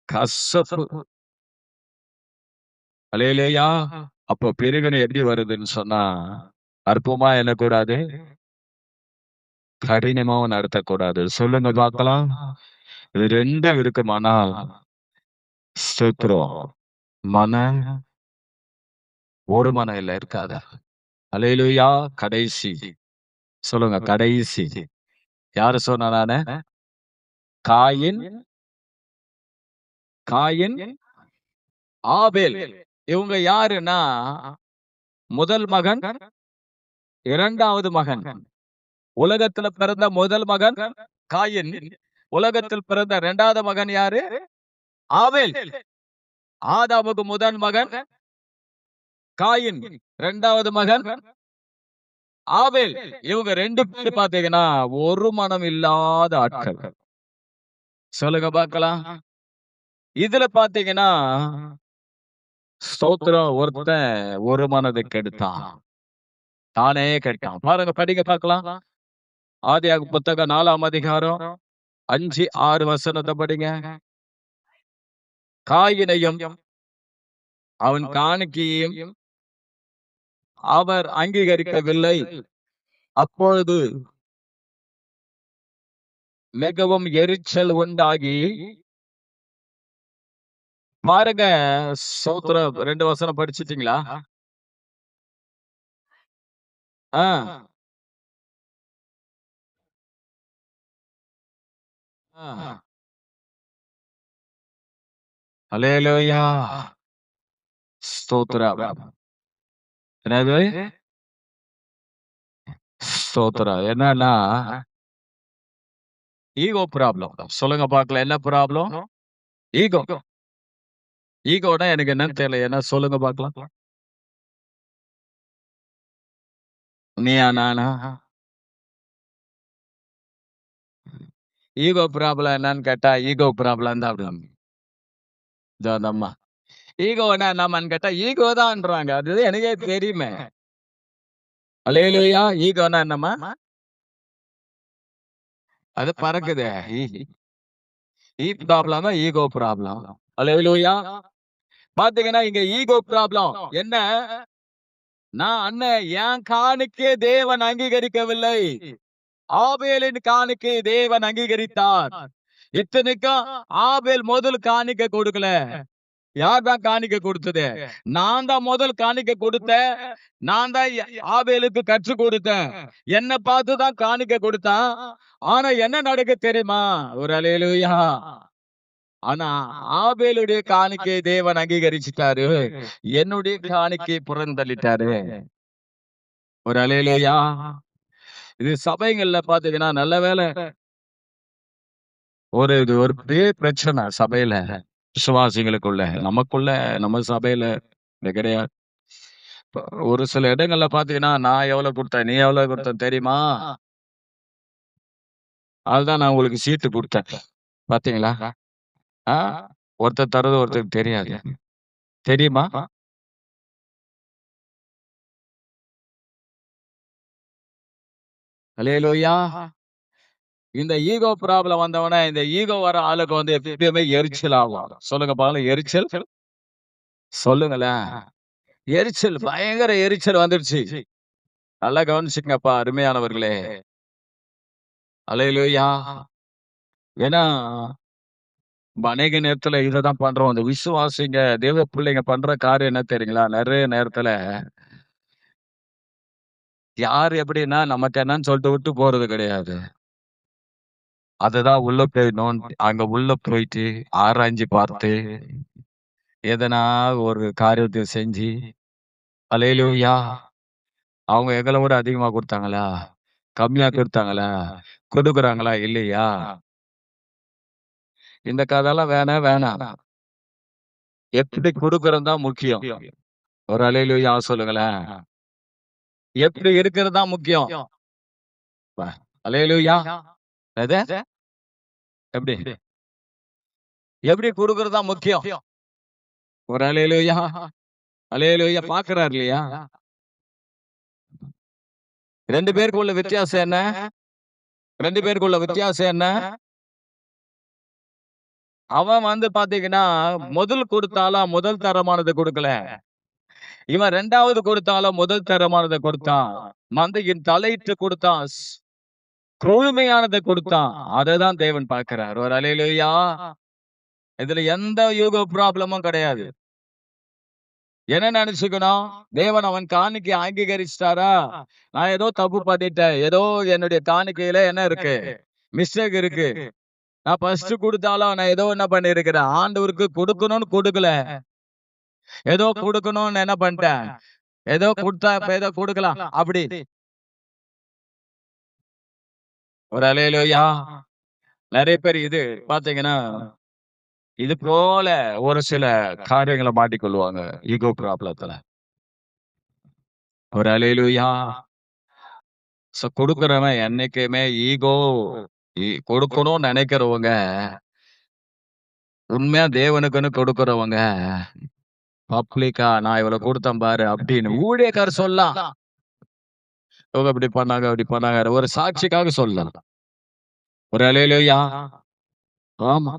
கசப்பு. அல்லேலூயா. அப்போ பிரிவினை எப்படி வருதுன்னு சொன்னா, அற்புதமா என்ன கூடாது? கடினமாவும் நடத்தக்கூடாது. சொல்லுங்க பார்க்கலாம். இது 2 இருக்குமானால் ஸ்தோத்திரம். மன ஒரு மனம் இல்ல இருக்காது. அல்லேலூயா. கடைசி. சொல்லுங்க கடைசி. யாரு சொன்னா நானு? காயின், காயின், ஆபேல். இவங்க யாருன்னா, முதல் மகன், 2வது மகன். உலகத்துல பிறந்த முதல் மகன் காயின். உலகத்தில் பிறந்த 2வது மகன் யாரு? ஆபேல். ஆதாமுக்கு முதல் மகன் காயின், 2வது மகன் ஆபேல். இவங்க 2 பேர் பாத்தீங்கன்னா ஒரு மனம் இல்லாத ஆட்கள். சொல்லுங்க பார்க்கலாம். இதுல பாத்தீங்கன்னா ஸ்தோத்திரம், ஒருத்தன் ஒரு மனதை கெடுத்தான். தானே கெட்டான். பாருங்க, படிங்க பார்க்கலாம். ஆதியாகமம் புத்தகம் 4ஆம் அதிகாரம் 5, 6 வசனத்தை படிங்க. காயினையும் அவன் காணிக்கையையும் அவர் அங்கீகரிக்கவில்லை. அப்பொழுது மிகவும் எரிச்சல் உண்டாகி, பாருங்க ஸ்தோத்திரம், 2 வசனம் படிச்சிட்டீங்களா? ஆ. ஆ. அல்லேலூயா. ஸ்தோத்திரம். என்னது? ஸ்தோத்திரம். என்னன்னா ஈகோ ப்ராப்ளம். சொல்லுங்க பார்க்கலாம். என்ன ப்ராப்ளம்? ஈகோ. ஈகோனா எனக்கு என்னன்னு தெரியல. என்ன சொல்லுங்க பார்க்கலாம். நீயா நானா? ஈகோ ப்ராப்ளம் என்னன்னு கேட்டா, ஈகோ ப்ராப்ளம் தான் அப்படி. அம்மா ஈகோனா என்னமான்னு கேட்டா, ஈகோ தான்ன்றாங்க. அது எனக்கே தெரியுமே. அல்லேலூயா. ஈகோனா என்னம்மா? அது பறக்குதே. ப்ராப்ளம் தான் ஈகோ ப்ராப்ளம். அல்லேலூயா. பாத்தீங்கன்னா இங்க ஈகோ ப்ராப்ளம் என்ன? நான் அண்ணன் என் காணிக்கை தேவன் அங்கீகரிக்கவில்லை. ஆபேலின் காணிக்கை தேவன் அங்கீகரித்தார். இத்தனைக்கும் ஆபேல் முதல் காணிக்கை கொடுக்கல. யார் தான் காணிக்கை கொடுத்தது? நான் தான் முதல் காணிக்கை கொடுத்தேன். நான் தான் ஆபேலுக்கு கற்றுக் கொடுத்தேன். என்ன பார்த்து தான் காணிக்கை கொடுத்தான். ஆனா என்ன நடக்க தெரியுமா? ஒரு அல்லேலூயா. ஆனா ஆபேலுடைய காணிக்கை தேவன் அங்கீகரிச்சிட்டாரு. என்னுடைய காணிக்கை புறந்தள்ளிட்டாரு. ஒரு அல்லேலூயா. இது சபைகள்ல பாத்தீங்கன்னா நல்ல வேளை இது ஒரு பெரிய பிரச்சனை சபையில, விசுவாசிகளுக்குள்ள, நமக்குள்ள, நம்ம சபையில இது கிடையாது. ஒரு சில இடங்கள்ல பாத்தீங்கன்னா, நான் எவ்வளவு கொடுத்தேன், நீ எவ்வளவு கொடுத்த தெரியுமா? அதுதான் நான் உங்களுக்கு சீட்டு கொடுத்தேன். பாத்தீங்களா? ஒருத்தர் தரது ஒருத்தருக்கு தெரியாது. தெரியுமா? அல்லேலூயா. இந்த ஈகோ ப்ராப்ளம் வந்தவன, இந்த ஈகோ வர ஆளுக்கு வந்து எப்பயுமே எரிச்சல் ஆகும். சொல்லுங்க பாருங்க, எரிச்சல். சொல்லுங்களேன். எரிச்சல், பயங்கர எரிச்சல் வந்துருச்சு. நல்லா கவனிச்சுங்கப்பா அருமையானவர்களே. அல்லேலூயா. ஏன்னா நம்ம அநேக நேரத்துல இததான் பண்றோம். அந்த விசுவாசிங்க, தேவ பிள்ளைங்க பண்ற காரியம் என்ன தெரியுங்களா? நெறைய நேரத்துல யார் எப்படின்னா, நமக்கு என்னன்னு சொல்லிட்டு விட்டு போறது கிடையாது. அதுதான் உள்ள போய் அங்க உள்ள போயிட்டு ஆராய்ஞ்சு பார்த்து, எதனா ஒரு காரியத்த செஞ்சு, அல்லேலூயா! அவங்க எங்கள விட அதிகமா குடுத்தாங்களா? கம்மியா குடுத்தாங்களா? குடுக்குறாங்களா? இல்லையா? இந்த கதைலாம் வேணாம். எப்படி குடுக்குறது தான் முக்கியம். ஒரு அல்லேலூயா சொல்லுங்களேன். எப்படி இருக்கிறது தான் முக்கியம். ப அல்லேலூயா! எது? எப்படி? எப்படி குடுக்குறது தான் முக்கியம். ஒரு அல்லேலூயா! அல்லேலூயா! பார்க்கிறார் இல்லையா? 2 பேருக்குள்ள வித்தியாசம் என்ன? 2 பேருக்குள்ள வித்தியாசம் என்ன? அவன் வந்து பாத்தீங்கன்னா, முதல் குடுத்தாலும் முதல் தரமானத குடுக்கல. இவன் 2வது குடுத்தாலும் முதல் தரமானத குடுத்தான். மந்தையின் தலையிட்டு குடுத்தான். கொழுமையானத குடுத்தான். அததான் தேவன் பார்க்கிறார். ஒரு அல்லேலூயா! இதுல எந்த யூகோ ப்ராப்ளமும் கிடையாது. என்ன நெனச்சுக்கணும்? தேவன் அவன் காணிக்கைய அங்கீகரிச்சுட்டாரா? நான் ஏதோ தப்பு பண்ணிட்டேன். ஏதோ என்னுடைய காணிக்கையில என்ன இருக்கு? மிஸ்டேக் இருக்கு. நான் ஃபர்ஸ்ட் குடுத்தாலும் நான் ஏதோ என்ன பண்ணியிருக்கிறேன்? ஆண்டவருக்கு குடுக்கணும்னு குடுக்கல. ஏதோ குடுக்கணும்னு என்ன பண்ணிட்டேன்? ஏதோ குடுத்தா இப்ப ஏதோ குடுக்கலாம். அப்படி. ஒரு அல்லேலூயா! நெறைய பேர் இது பாத்தீங்கன்னா, இது போல ஒரு சில காரியங்கள மாட்டிக்கொள்வாங்க. ஈகோ ப்ராப்ளத்துல. ஒரு அல்லேலூயா! குடுக்குறவன் என்னைக்குமே ஈகோ கொடுக்கணும்னு நெனைக்கிறவங்க, உண்மையா தேவனுக்குன்னு கொடுக்கிறவங்க, பப்ளிக்கா நான் இவ்வளவு குடுத்தேன் பாரு அப்படின்னு ஊழியக்காரர் சொல்லலாம். இவங்க இப்படி பண்ணாங்க, அப்படி பண்ணாங்க. ஒரு சாட்சிக்காக சொல்லலாம். ஒரு அல்லேலூயா! ஆமா.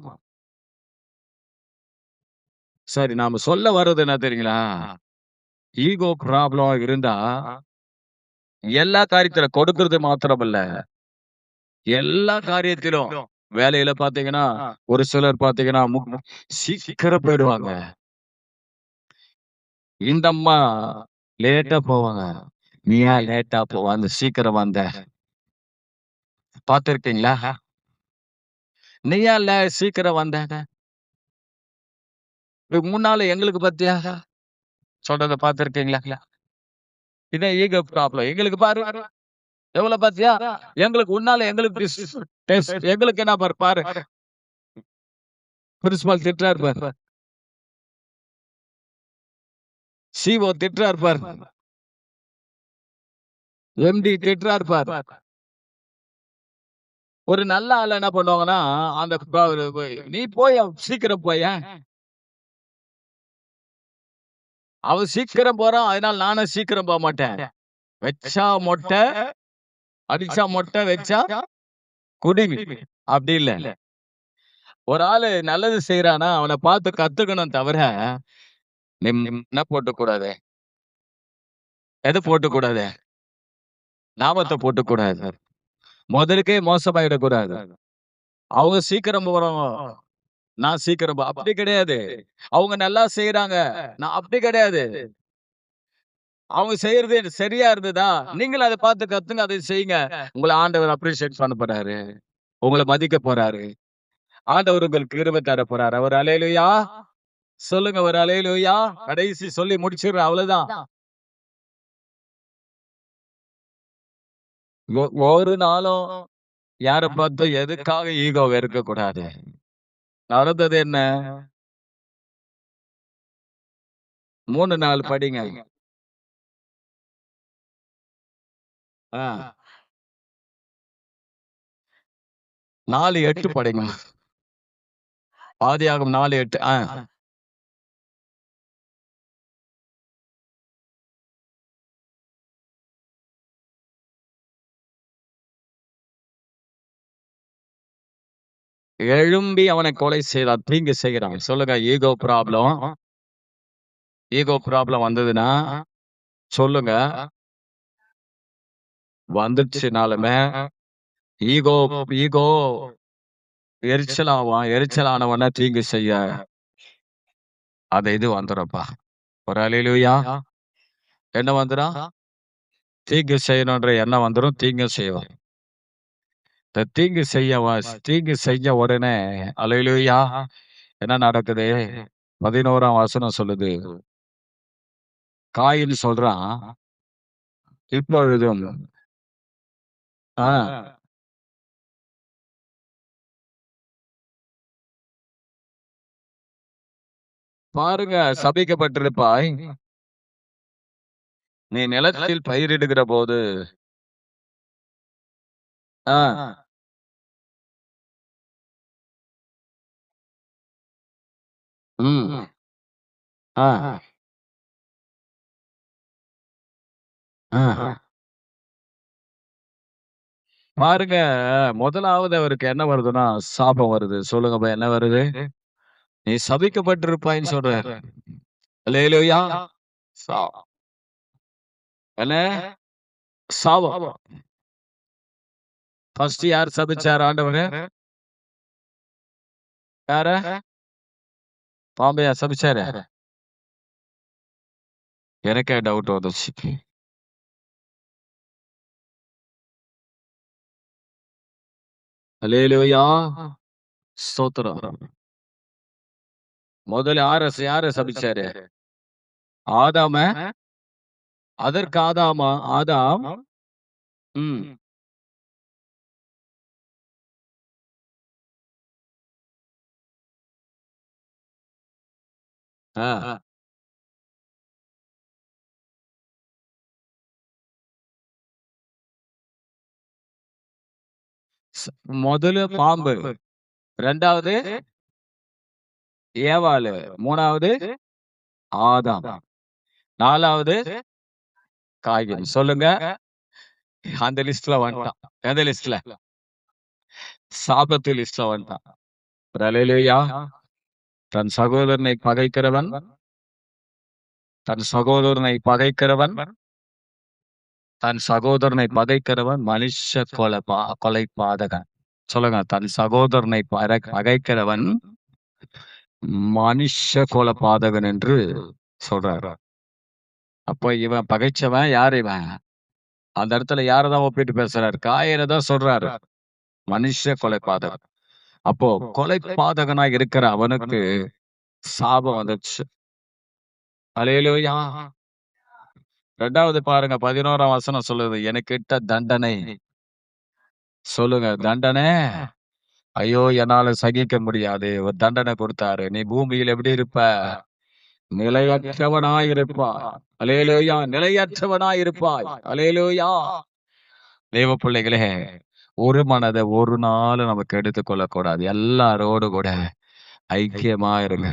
சரி நாம சொல்ல வர்றது என்ன தெரியுங்களா? ஈகோ ப்ராப்ளம் இருந்தா, எல்லா காரியத்தில கொடுக்கிறது மாத்திரமல்ல, எல்லா காரியத்திலும் வேலையில பாத்தீங்கன்னா, ஒரு சிலர் பாத்தீங்கன்னா, சீக்கிரம் போயிடுவாங்க. இந்த அம்மா லேட்டா போவாங்க. நீ ஏன் லேட்டா வந்து சீக்கிரம் வந்த? பார்த்திருக்கீங்களா? நீ ஏன் சீக்கிரம் வந்த? முன்னால எங்களுக்கு பாத்தியா? சொல்றத பார்த்திருக்கீங்களா? இதான் ஈகோ ப்ராப்ளம். எங்களுக்கு பாரு எவ்வளவு பாத்தியா? எங்களுக்கு உன்னால எங்களுக்கு டெஸ்ட் எங்களுக்கு என்ன பாரு. பிரின்சிபால் திட்டுறாரு பாரு. சிஓ திட்டுறாரு பாரு. எம்டி திட்டுறாரு பாரு. ஒரு நல்ல ஆள் என்ன பண்ணுவாங்கன்னா, அந்த நீ போய் சீக்கிரம் போயேன். அவன் சீக்கிரம் போறான். அதனால நானும் சீக்கிரம் போமாட்டேன். வச்சா மொட்டை, அடிச்சா மொட்டை, வச்சா குடுமி. அப்படி இல்ல. ஒரு ஆளு நல்லது செய்யறானா, அவன பார்த்து கத்துக்கணும் தவிர, என்ன போட்டுக்கூடாது? எது போட்டுக்கூடாது? லாபத்த போட்டுக்கூடாது. முதலுக்கே மோசமாயிடக்கூடாது. அவங்க சீக்கிரம் போறவங்க. நான் சீக்கிரம் அப்படி கிடையாது. அவங்க நல்லா செய்யறாங்க. நான் அப்படி கிடையாது. அவங்க செய்யறது சரியா இருந்ததா? நீங்களும் அத பார்த்து கத்துங்க. அதை செய்யுங்க. உங்கள ஆண்டவர் அப்ரிஷியேட் பண்ண போறாரு. உங்கள மதிக்க போறாரு. ஆண்டவர் உங்களுக்கு கிருபை தர போறாரு. ஒரு அல்லேலூயா! சொல்லுங்க ஒரு அல்லேலூயா! கடைசி சொல்லி முடிச்சிடுறேன். அவ்வளவுதான். ஒரு நாளும் யார பார்த்தும் எதுக்காக ஈகோவ இருக்கக்கூடாது. நடந்தது என்ன? 3 நாள் படிங்க. ஆ. 4:8 படிங்க. ஆதியாகமம் 4:8. எழும்பி அவனை கொலை செய்தான். தீங்கு செய்கிறான். சொல்லுங்க ஈகோ ப்ராப்ளம் வந்ததுன்னா சொல்லுங்க. வந்துடுச்சுனாலுமே ஈகோ ஈகோ எரிச்சலாவான். எரிச்சலானவன தீங்கு செய்ய இது வந்துரும்ப்பா. ஒரு அல்லேலூயா. என்ன வந்துரும்? தீங்கு செய்யணுன்ற எண்ணம் வந்துரும். தீங்கு செய்வான். இந்த தீங்கு செய்ய உடனே அல்லேலூயா என்ன நடக்குது? 11ஆம் வசனம் சொல்லுது. காயின் சொல்றான், இப்பொழுதும் ஆ பாருங்க, சபிக்கப்பட்டிருப்பாய். நீ நிலத்தில் பயிரிடுகிற போது ஆ ம் ஆ ஆ பாருங்க, முதலாவது அவருக்கு என்ன வருதுன்னா, சாபம் வருது. சொல்லுங்கப்பா என்ன வருது? நீ சபிக்கப்பட்டிருப்பாய்ன்னு சொல்றாரு. அல்லேலூயா. சா என்ன? சாபம். ஃபர்ஸ்ட் யார் சபிச்சார் ஆண்டவரு? யார? பாம்பையா சபிச்சாரு? எனக்கே டவுட் வந்துச்சு. அல்லேலூயா. ஸ்தோத்திரம். முதல்ல யார சபிச்சாரு? ஆதாம. அதற்கு ஆதாம் ம். ஆ. ஸ் முதல்ல பாம்பு, 2வது ஏவாளு, 3வது ஆதாம், 4வது காயின். சொல்லுங்க. அந்த லிஸ்ட்ல வந்துட்டான். எந்த லிஸ்ட்ல? சாபத்து லிஸ்ட்ல வந்துட்டான். அல்லேலூயா. தன் சகோதரனை பகைக்கிறவன் தன் சகோதரனை பகைக்கிறவன் தன் சகோதரனை பகைக்கிறவன் மனுஷ கொலை பாதகன். சொல்லுங்க. தன் சகோதரனை பகைக்கிறவன் மனுஷ கொலை பாதகன் என்று சொல்றாரு. அப்போ இவன் பகைச்சவன் யார்? இவன் அந்த இடத்துல யாரதான் ஒப்பிட்டு பேசுறாரு? காயனை தான் சொல்றாரு. மனுஷ கொலை பாதகன். அப்போ கொலை பாதகனா இருக்கிற அவனுக்கு சாபம் வந்துச்சு. அல்லேலூயா. 2வது பாருங்க, 11ஆம் வசனம் சொல்லுது, எனக்கு இட்ட தண்டனை. சொல்லுங்க. தண்டனை. ஐயோ, என்னால சகிக்க முடியாது. ஒரு தண்டனை கொடுத்தாரு. நீ பூமியில் எப்படி இருப்ப? நிலையற்றவனாயிருப்பாய். அல்லேலூயா. நிலையற்றவனாயிருப்பாய். அல்லேலூயா. தேவ பிள்ளைகளே, ஒரு மனதை ஒரு நாள் நமக்கு எடுத்துக்கொள்ளக் கூடாது. எல்லாரோடு கூட ஐக்கியமா இருங்க.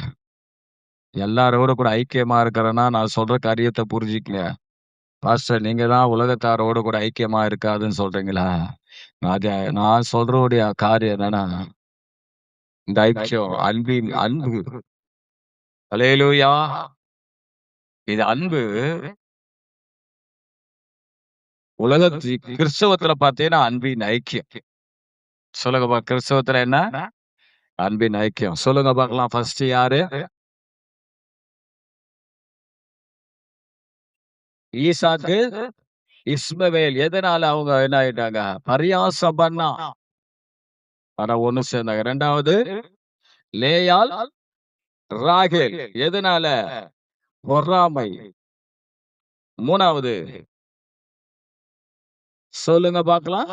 எல்லாரோட கூட ஐக்கியமா இருக்கிறேன்னா நான் சொல்ற காரியத்தை புரிஞ்சுக்கங்க. பாஸ்டர், நீங்க தான் உலகத்தாரோடு கூட ஐக்கியமா இருக்காதுன்னு சொல்றீங்களா? நான் சொல்றோடைய காரியம் என்னன்னா, இந்த ஐக்கியம் அன்பு. அல்லேலூயா. இது அன்பு. கிறிஸ்தவத்துல பார்த்தீங்கன்னா அன்பின் ஐக்கியம். சொல்லுங்கப்பா, கிறிஸ்தவத்துல என்ன? அன்பின் ஐக்கியம். சொல்லுங்க பார்க்கலாம். ஃபர்ஸ்ட் யாரு? ஈசாக்கு, இஸ்மவேல். எதனால அவங்க என்ன ஆயிட்டாங்க? பரியாசம் பண்ணா. ஆனா ஒண்ணு சேர்ந்தாங்க. 2வது லேயாள், ராகேல். எதனால? பொறாமை. 3வது சொல்லுங்க பார்க்கலாம்.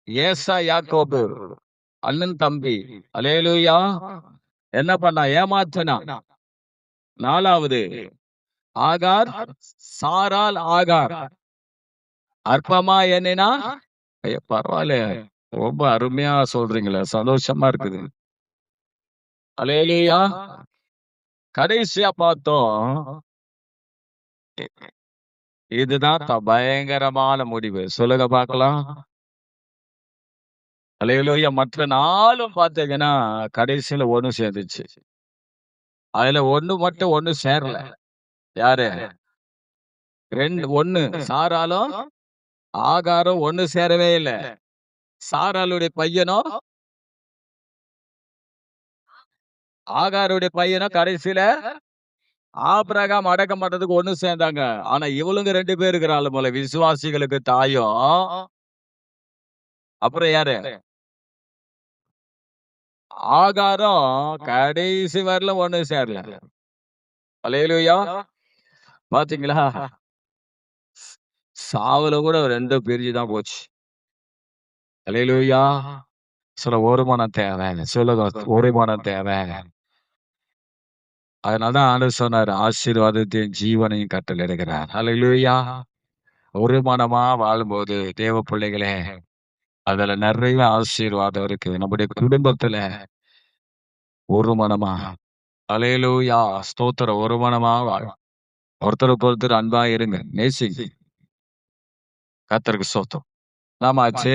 ஏசா, யாக்கோபு, அண்ணன் தம்பி. அல்லேலூயா. என்ன பண்ணா? ஏமாத்தினா. 4வது ஆகார், சாராள். ஆகார் அற்பமா எண்ணினா. ஐயா, பரவாயில்ல. ரொம்ப அருமையா சொல்றீங்களே, சந்தோஷமா இருக்குது. அல்லேலூயா. கடைசியா பார்த்தோம். இதுதான் பயங்கரமான முடிவு. சொல்லுங்க பார்க்கலாம். அல்லேலூயா. மற்ற 4ம் பார்த்தீங்கன்னா கடைசியில ஒண்ணு சேர்ந்துச்சு. அதுல ஒண்ணு சேரல. யாரு? 1 சாராலும் ஆகாரும் ஒண்ணு சேரவே இல்லை. சாராளுடைய பையனும் ஆகாருடைய பையனும் கடைசியில ஆபிரகாம் அடக்கம் பண்றதுக்கு ஒண்ணு சேர்ந்தாங்க. ஆனா இவளுங்க 2 பேர் இருக்கிறாள் போல, விசுவாசிகளுக்கு தாயும் அப்புறம் யாரு ஆகாரம் கடைசி வரல ஒண்ணு சேரல. அல்லேலூயா. பாத்தீங்களா, சாவுல கூட 2 பிரிஞ்சுதான் போச்சு. அல்லேலூயா. சொல்ல ஒரு மனம் தேவை, சொல்லுங்க ஒரு மனம் தேவை. அதனாலதான் ஆண்டவர் சொன்னார், ஆசீர்வாதத்தையும் ஜீவனையும் கட்டளையிடுகிறார். அல்லேலூயா. ஒரு மனமா வாழும்போது தேவ பிள்ளைகளே, அதுல நிறைய ஆசீர்வாதம் இருக்கு. நம்முடைய குடும்பத்துல ஒரு மனமா, அல்லேலூயா, ஸ்தோத்திரம், ஒரு மனமா வாழும். ஒருத்தருக்கு ஒருத்தர் அன்பா இருங்க, நேசிங்க. கர்த்தருக்கு ஸ்தோத்திரம். நாம ஆச்சு